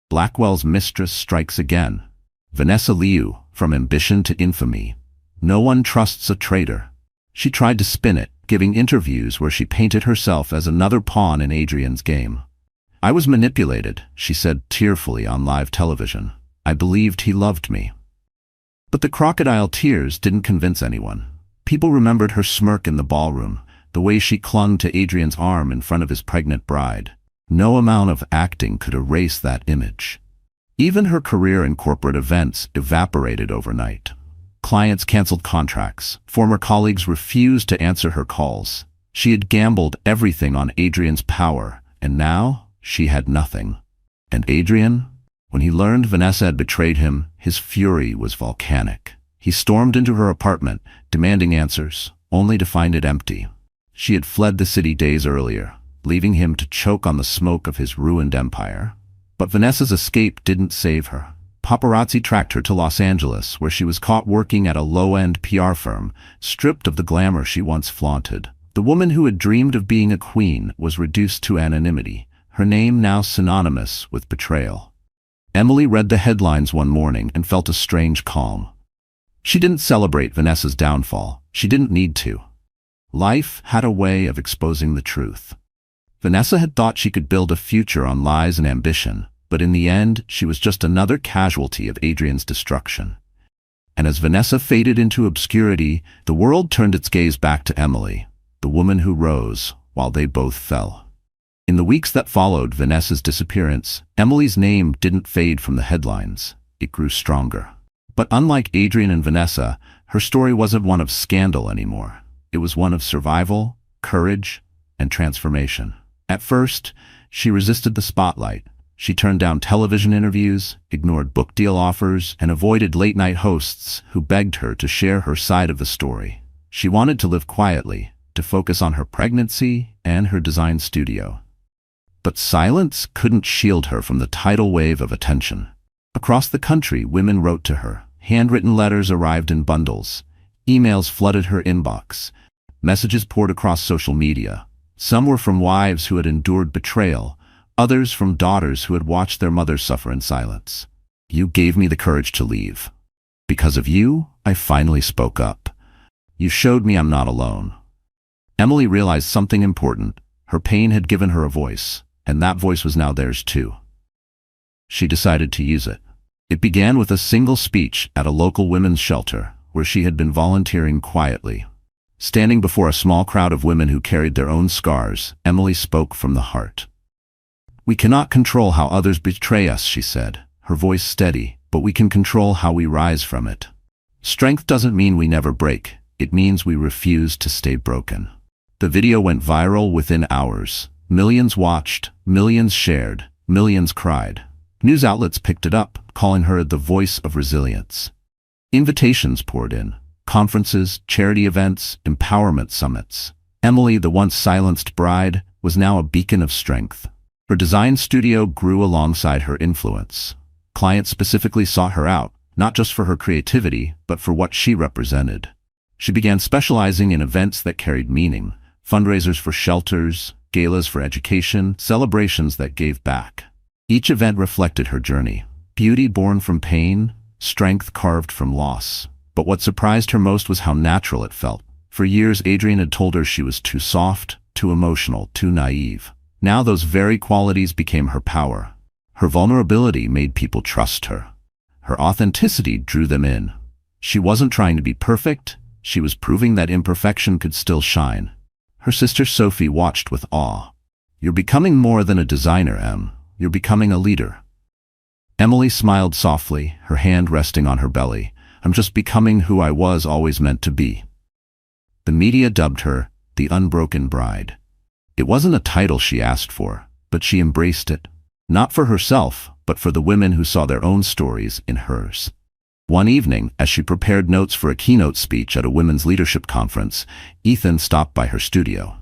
Blackwell's mistress strikes again. Vanessa Liu, from ambition to infamy. No one trusts a traitor. She tried to spin it, giving interviews where she painted herself as another pawn in Adrienne's game. "I was manipulated," she said tearfully on live television. "I believed he loved me." But the crocodile tears didn't convince anyone. People remembered her smirk in the ballroom, the way she clung to Adrienne's arm in front of his pregnant bride. No amount of acting could erase that image. Even her career in corporate events evaporated overnight. Clients canceled contracts. Former colleagues refused to answer her calls. She had gambled everything on Adrienne's power, and now she had nothing. And Adrienne? When he learned Vanessa had betrayed him, his fury was volcanic. He stormed into her apartment, demanding answers, only to find it empty. She had fled the city days earlier, leaving him to choke on the smoke of his ruined empire. But Vanessa's escape didn't save her. Paparazzi tracked her to Los Angeles, where she was caught working at a low-end PR firm, stripped of the glamour she once flaunted. The woman who had dreamed of being a queen was reduced to anonymity, her name now synonymous with betrayal. Emily read the headlines one morning and felt a strange calm. She didn't celebrate Vanessa's downfall. She didn't need to. Life had a way of exposing the truth. Vanessa had thought she could build a future on lies and ambition, but in the end, she was just another casualty of Adrienne's destruction. And as Vanessa faded into obscurity, the world turned its gaze back to Emily, the woman who rose while they both fell. In the weeks that followed Vanessa's disappearance, Emily's name didn't fade from the headlines. It grew stronger. But unlike Adrienne and Vanessa, her story wasn't one of scandal anymore. It was one of survival, courage, and transformation. At first, she resisted the spotlight. She turned down television interviews, ignored book deal offers, and avoided late-night hosts who begged her to share her side of the story. She wanted to live quietly, to focus on her pregnancy and her design studio. But silence couldn't shield her from the tidal wave of attention. Across the country, women wrote to her. Handwritten letters arrived in bundles. Emails flooded her inbox. Messages poured across social media. Some were from wives who had endured betrayal, others from daughters who had watched their mothers suffer in silence. You gave me the courage to leave. Because of you, I finally spoke up. You showed me I'm not alone. Emily realized something important. Her pain had given her a voice, and that voice was now theirs too. She decided to use it. It began with a single speech at a local women's shelter, where she had been volunteering quietly. Standing before a small crowd of women who carried their own scars, Emily spoke from the heart. We cannot control how others betray us, she said, her voice steady, but we can control how we rise from it. Strength doesn't mean we never break. It means we refuse to stay broken. The video went viral within hours. Millions watched, millions shared, millions cried. News outlets picked it up, calling her the voice of resilience. Invitations poured in. Conferences, charity events, empowerment summits. Emily, the once silenced bride, was now a beacon of strength. Her design studio grew alongside her influence. Clients specifically sought her out, not just for her creativity, but for what she represented. She began specializing in events that carried meaning, fundraisers for shelters, galas for education, celebrations that gave back. Each event reflected her journey. Beauty born from pain, strength carved from loss. But what surprised her most was how natural it felt. For years, Adrienne had told her she was too soft, too emotional, too naive. Now those very qualities became her power. Her vulnerability made people trust her. Her authenticity drew them in. She wasn't trying to be perfect. She was proving that imperfection could still shine. Her sister Sophie watched with awe. You're becoming more than a designer, Em. You're becoming a leader. Emily smiled softly, her hand resting on her belly. I'm just becoming who I was always meant to be. The media dubbed her the Unbroken Bride. It wasn't a title she asked for, but she embraced it. Not for herself, but for the women who saw their own stories in hers. One evening, as she prepared notes for a keynote speech at a women's leadership conference, Ethan stopped by her studio.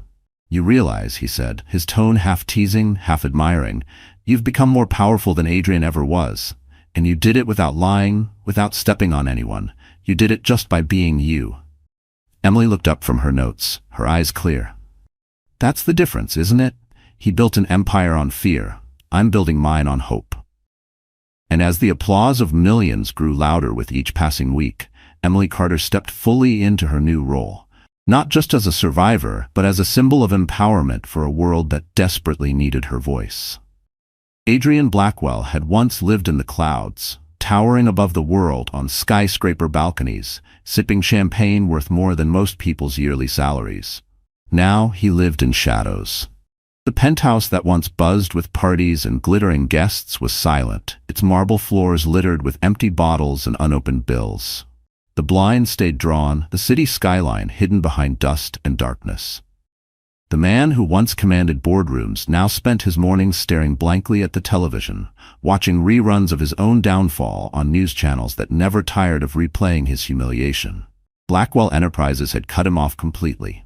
You realize, he said, his tone half teasing, half admiring, you've become more powerful than Adrienne ever was. And you did it without lying, without stepping on anyone. You did it just by being you. Emily looked up from her notes, her eyes clear. That's the difference, isn't it? He built an empire on fear. I'm building mine on hope. And as the applause of millions grew louder with each passing week, Emily Carter stepped fully into her new role. Not just as a survivor, but as a symbol of empowerment for a world that desperately needed her voice. Adrienne Blackwell had once lived in the clouds, towering above the world on skyscraper balconies, sipping champagne worth more than most people's yearly salaries. Now he lived in shadows. The penthouse that once buzzed with parties and glittering guests was silent, its marble floors littered with empty bottles and unopened bills. The blinds stayed drawn, the city skyline hidden behind dust and darkness. The man who once commanded boardrooms now spent his mornings staring blankly at the television, watching reruns of his own downfall on news channels that never tired of replaying his humiliation. Blackwell Enterprises had cut him off completely.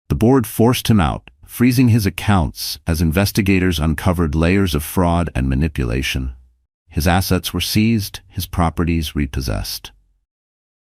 The board forced him out, freezing his accounts as investigators uncovered layers of fraud and manipulation. His assets were seized, his properties repossessed.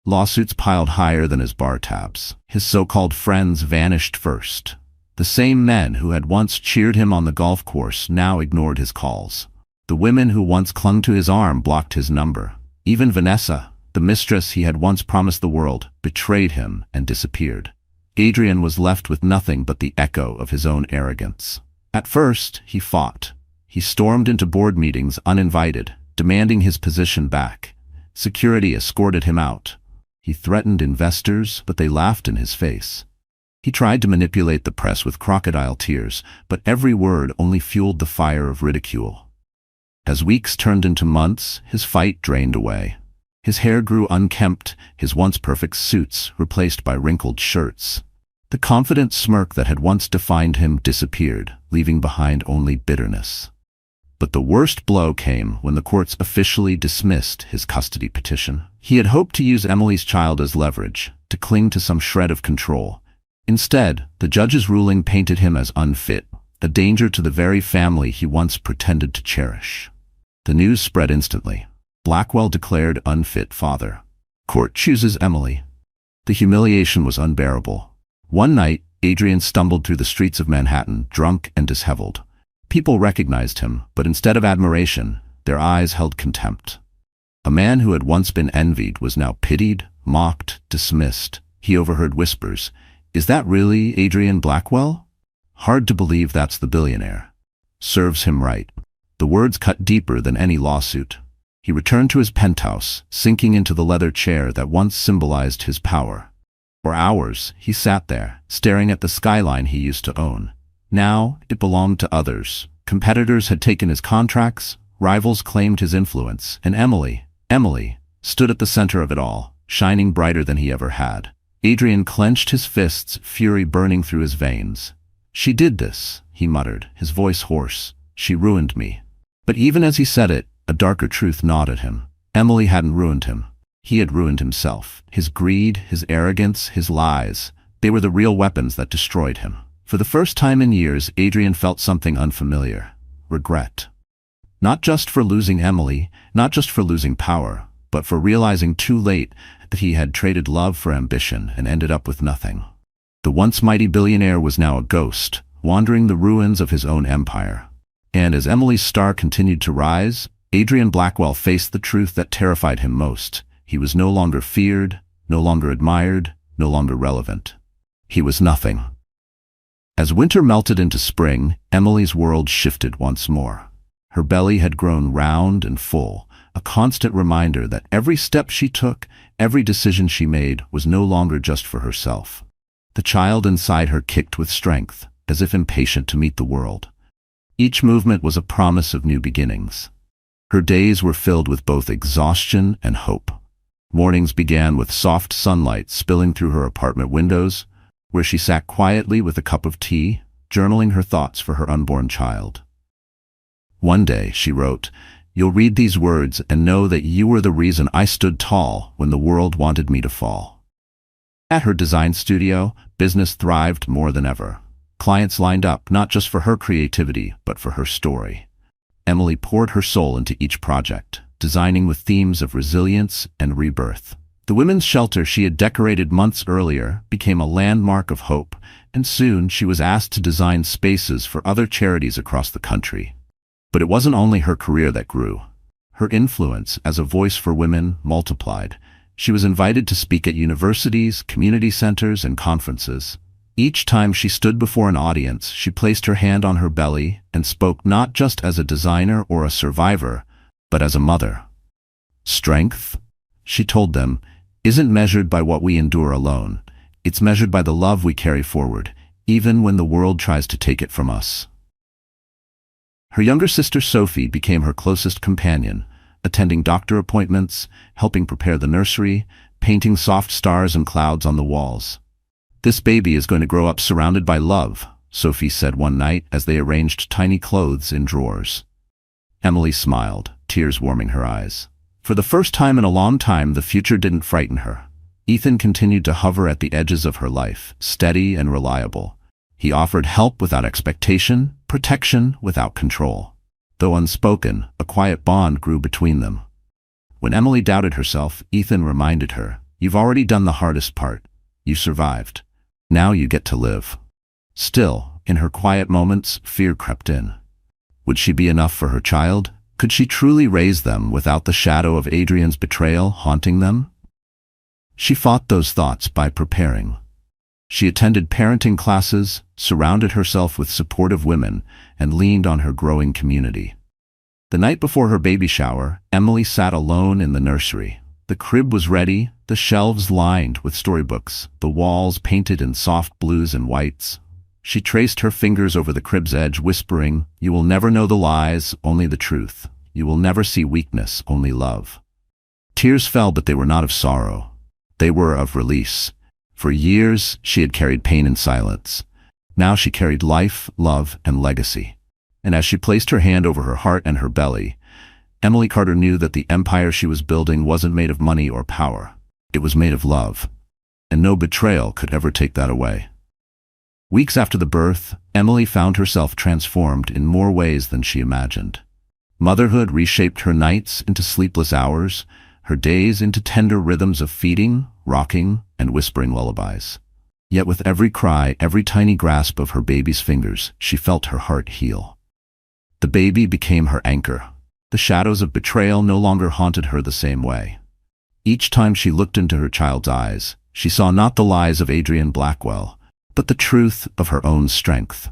Lawsuits piled higher than his bar tabs. His so-called friends vanished first. The same men who had once cheered him on the golf course now ignored his calls. The women who once clung to his arm blocked his number. Even Vanessa, the mistress he had once promised the world, betrayed him and disappeared. Adrienne was left with nothing but the echo of his own arrogance. At first, he fought. He stormed into board meetings uninvited, demanding his position back. Security escorted him out. He threatened investors, but they laughed in his face. He tried to manipulate the press with crocodile tears, but every word only fueled the fire of ridicule. As weeks turned into months, his fight drained away. His hair grew unkempt, his once perfect suits replaced by wrinkled shirts. The confident smirk that had once defined him disappeared, leaving behind only bitterness. But the worst blow came when the courts officially dismissed his custody petition. He had hoped to use Emily's child as leverage, to cling to some shred of control. Instead, the judge's ruling painted him as unfit, a danger to the very family he once pretended to cherish. The news spread instantly. Blackwell declared unfit father. Court chooses Emily. The humiliation was unbearable. One night, Adrienne stumbled through the streets of Manhattan, drunk and disheveled. People recognized him, but instead of admiration, their eyes held contempt. A man who had once been envied was now pitied, mocked, dismissed. He overheard whispers. "Is that really Adrienne Blackwell? Hard to believe that's the billionaire." Serves him right. The words cut deeper than any lawsuit. He returned to his penthouse, sinking into the leather chair that once symbolized his power. For hours, he sat there, staring at the skyline he used to own. Now, it belonged to others. Competitors had taken his contracts, rivals claimed his influence, and Emily, stood at the center of it all, shining brighter than he ever had. Adrienne clenched his fists, fury burning through his veins. "She did this," he muttered, his voice hoarse. "She ruined me." But even as he said it, a darker truth gnawed at him. Emily hadn't ruined him. He had ruined himself. His greed, his arrogance, his lies, they were the real weapons that destroyed him. For the first time in years, Adrienne felt something unfamiliar. Regret. Not just for losing Emily, not just for losing power, but for realizing too late that he had traded love for ambition and ended up with nothing. The once mighty billionaire was now a ghost, wandering the ruins of his own empire. And as Emily's star continued to rise, Adrienne Blackwell faced the truth that terrified him most. He was no longer feared, no longer admired, no longer relevant. He was nothing. As winter melted into spring, Emily's world shifted once more. Her belly had grown round and full, a constant reminder that every step she took, every decision she made, was no longer just for herself. The child inside her kicked with strength, as if impatient to meet the world. Each movement was a promise of new beginnings. Her days were filled with both exhaustion and hope. Mornings began with soft sunlight spilling through her apartment windows, where she sat quietly with a cup of tea, journaling her thoughts for her unborn child. One day, she wrote, "You'll read these words and know that you were the reason I stood tall when the world wanted me to fall." At her design studio, business thrived more than ever. Clients lined up not just for her creativity, but for her story. Emily poured her soul into each project, designing with themes of resilience and rebirth. The women's shelter she had decorated months earlier became a landmark of hope, and soon she was asked to design spaces for other charities across the country. But it wasn't only her career that grew. Her influence as a voice for women multiplied. She was invited to speak at universities, community centers, and conferences. Each time she stood before an audience, she placed her hand on her belly and spoke not just as a designer or a survivor, but as a mother. Strength, she told them, isn't measured by what we endure alone. It's measured by the love we carry forward, even when the world tries to take it from us. Her younger sister Sophie became her closest companion, attending doctor appointments, helping prepare the nursery, painting soft stars and clouds on the walls. "This baby is going to grow up surrounded by love," Sophie said one night as they arranged tiny clothes in drawers. Emily smiled, tears warming her eyes. For the first time in a long time, the future didn't frighten her. Ethan continued to hover at the edges of her life, steady and reliable. He offered help without expectation, protection without control. Though unspoken, a quiet bond grew between them. When Emily doubted herself, Ethan reminded her, You've already done the hardest part. You survived. Now you get to live. Still, in her quiet moments, fear crept in. Would she be enough for her child? Could she truly raise them without the shadow of Adrienne's betrayal haunting them? She fought those thoughts by preparing. She attended parenting classes, surrounded herself with supportive women, and leaned on her growing community. The night before her baby shower, Emily sat alone in the nursery. The crib was ready, the shelves lined with storybooks, the walls painted in soft blues and whites. She traced her fingers over the crib's edge, whispering, "You will never know the lies, only the truth. You will never see weakness, only love." Tears fell, but they were not of sorrow. They were of release. For years, she had carried pain in silence. Now she carried life, love, and legacy. And as she placed her hand over her heart and her belly, Emily Carter knew that the empire she was building wasn't made of money or power. It was made of love. And no betrayal could ever take that away. Weeks after the birth, Emily found herself transformed in more ways than she imagined. Motherhood reshaped her nights into sleepless hours, her days into tender rhythms of feeding, rocking, and whispering lullabies. Yet with every cry, every tiny grasp of her baby's fingers, she felt her heart heal. The baby became her anchor. The shadows of betrayal no longer haunted her the same way. Each time she looked into her child's eyes, she saw not the lies of Adrienne Blackwell, but the truth of her own strength.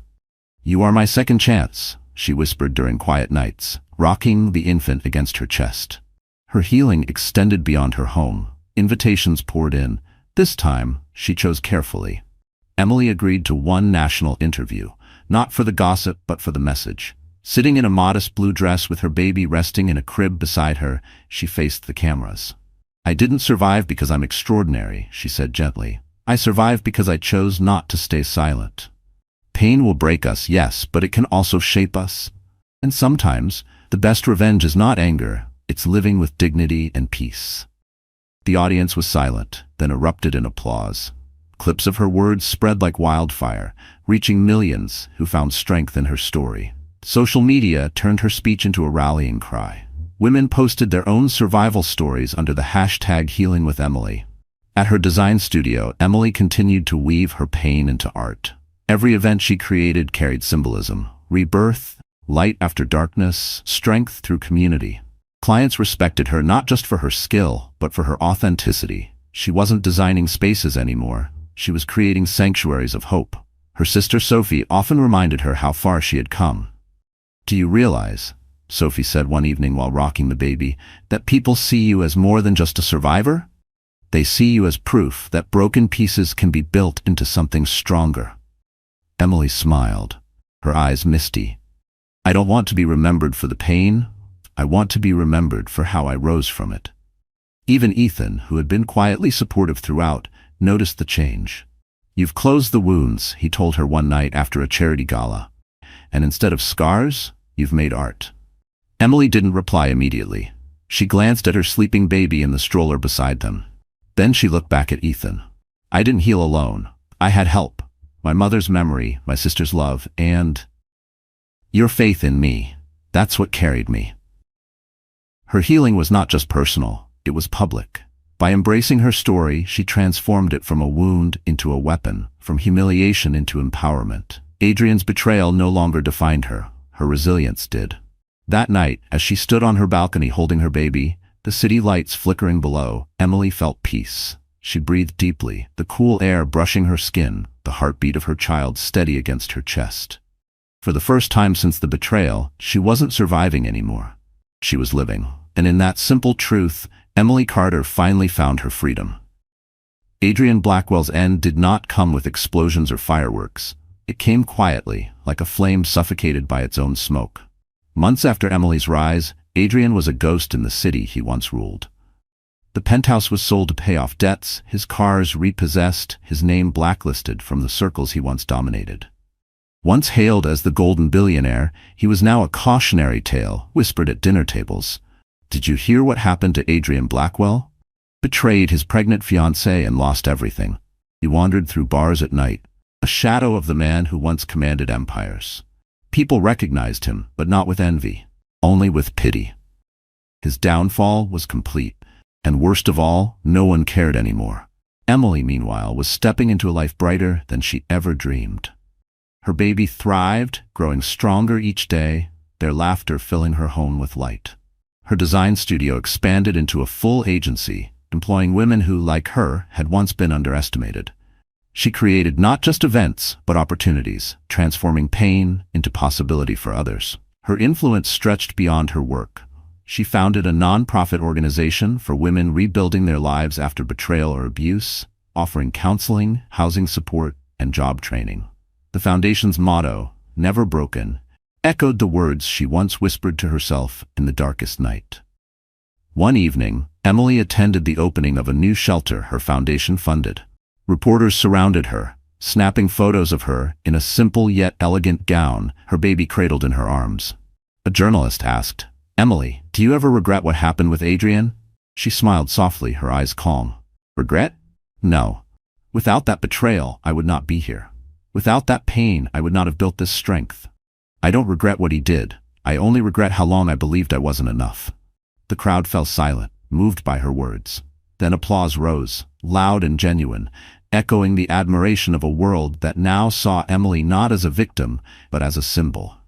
"You are my second chance," she whispered during quiet nights, rocking the infant against her chest. Her healing extended beyond her home. Invitations poured in. This time, she chose carefully. Emily agreed to one national interview, not for the gossip but for the message. Sitting in a modest blue dress with her baby resting in a crib beside her, she faced the cameras. "I didn't survive because I'm extraordinary," she said gently. "I survived because I chose not to stay silent. Pain will break us, yes, but it can also shape us. And sometimes, the best revenge is not anger, it's living with dignity and peace." The audience was silent, then erupted in applause. Clips of her words spread like wildfire, reaching millions who found strength in her story. Social media turned her speech into a rallying cry. Women posted their own survival stories under the hashtag #HealingWithEmily. At her design studio, Emily continued to weave her pain into art. Every event she created carried symbolism: rebirth, light after darkness, strength through community. Clients respected her not just for her skill, but for her authenticity. She wasn't designing spaces anymore. She was creating sanctuaries of hope. Her sister Sophie often reminded her how far she had come. "Do you realize," Sophie said one evening while rocking the baby, "that people see you as more than just a survivor? They see you as proof that broken pieces can be built into something stronger." Emily smiled, her eyes misty. "I don't want to be remembered for the pain. I want to be remembered for how I rose from it." Even Ethan, who had been quietly supportive throughout, noticed the change. "You've closed the wounds," he told her one night after a charity gala. "And instead of scars, you've made art." Emily didn't reply immediately. She glanced at her sleeping baby in the stroller beside them. Then she looked back at Ethan. "I didn't heal alone. I had help. My mother's memory, my sister's love, and your faith in me. That's what carried me." Her healing was not just personal, it was public. By embracing her story, she transformed it from a wound into a weapon, from humiliation into empowerment. Adrienne's betrayal no longer defined her resilience did. That night, as she stood on her balcony holding her baby, the city lights flickering below, Emily felt peace. She breathed deeply, the cool air brushing her skin, the heartbeat of her child steady against her chest. For the first time since the betrayal, she wasn't surviving anymore. She was living. And in that simple truth, Emily Carter finally found her freedom. Adrienne Blackwell's end did not come with explosions or fireworks. It came quietly, like a flame suffocated by its own smoke. Months after Emily's rise, Adrienne was a ghost in the city he once ruled. The penthouse was sold to pay off debts, his cars repossessed, his name blacklisted from the circles he once dominated. Once hailed as the golden billionaire, he was now a cautionary tale, whispered at dinner tables. "Did you hear what happened to Adrienne Blackwell? Betrayed his pregnant fiancée and lost everything." He wandered through bars at night, a shadow of the man who once commanded empires. People recognized him, but not with envy, only with pity. His downfall was complete. And worst of all, no one cared anymore. Emily, meanwhile, was stepping into a life brighter than she ever dreamed. Her baby thrived, growing stronger each day, their laughter filling her home with light. Her design studio expanded into a full agency, employing women who, like her, had once been underestimated. She created not just events, but opportunities, transforming pain into possibility for others. Her influence stretched beyond her work. She founded a non-profit organization for women rebuilding their lives after betrayal or abuse, offering counseling, housing support, and job training. The foundation's motto, "Never Broken," echoed the words she once whispered to herself in the darkest night. One evening, Emily attended the opening of a new shelter her foundation funded. Reporters surrounded her, snapping photos of her in a simple yet elegant gown, her baby cradled in her arms. A journalist asked, "Emily, do you ever regret what happened with Adrienne?" She smiled softly, her eyes calm. "Regret? No. Without that betrayal, I would not be here. Without that pain, I would not have built this strength. I don't regret what he did. I only regret how long I believed I wasn't enough." The crowd fell silent, moved by her words. Then applause rose, loud and genuine, echoing the admiration of a world that now saw Emily not as a victim, but as a symbol.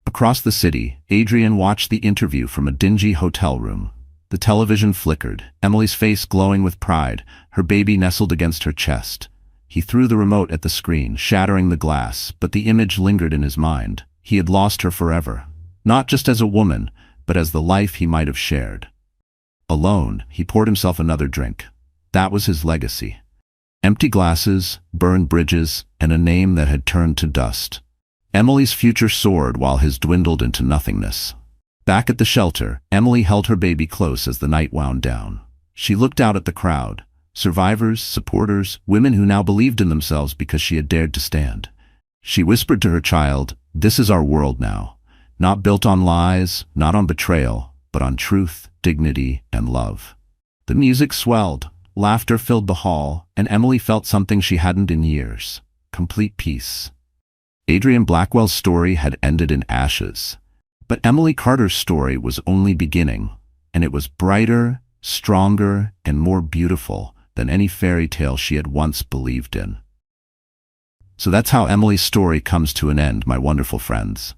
Across the city, Adrienne watched the interview from a dingy hotel room. The television flickered, Emily's face glowing with pride, her baby nestled against her chest. He threw the remote at the screen, shattering the glass, but the image lingered in his mind. He had lost her forever, not just as a woman, but as the life he might have shared. Alone, he poured himself another drink. That was his legacy. Empty glasses, burned bridges, and a name that had turned to dust. Emily's future soared while his dwindled into nothingness. Back at the shelter, Emily held her baby close as the night wound down. She looked out at the crowd, survivors, supporters, women who now believed in themselves because she had dared to stand. She whispered to her child, "This is our world now, not built on lies, not on betrayal, but on truth, dignity, and love." The music swelled, laughter filled the hall, and Emily felt something she hadn't in years: complete peace. Adrienne Blackwell's story had ended in ashes. But Emily Carter's story was only beginning, and it was brighter, stronger, and more beautiful than any fairy tale she had once believed in. So that's how Emily's story comes to an end, my wonderful friends.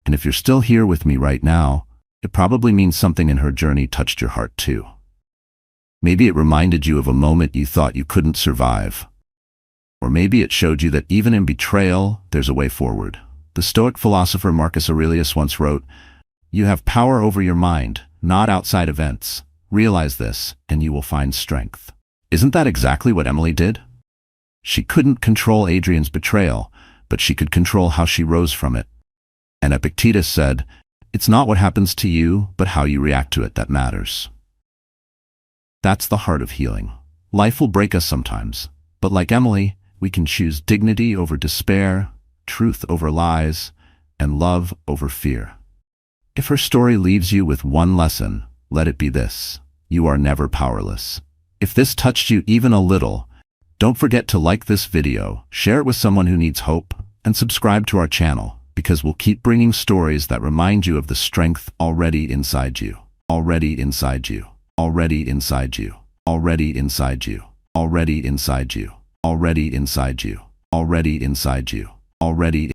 And if you're still here with me right now, it probably means something in her journey touched your heart too. Maybe it reminded you of a moment you thought you couldn't survive. Or maybe it showed you that even in betrayal, there's a way forward. The Stoic philosopher Marcus Aurelius once wrote, "You have power over your mind, not outside events. Realize this, and you will find strength." Isn't that exactly what Emily did? She couldn't control Adrienne's betrayal, but she could control how she rose from it. And Epictetus said, "It's not what happens to you, but how you react to it that matters." That's the heart of healing. Life will break us sometimes, but like Emily, we can choose dignity over despair, truth over lies, and love over fear. If her story leaves you with one lesson, let it be this: you are never powerless. If this touched you even a little, don't forget to like this video, share it with someone who needs hope, and subscribe to our channel, because we'll keep bringing stories that remind you of the strength already inside you. Already inside you. Already inside you. Already inside you. Already inside you. Already inside you. Already inside you. Already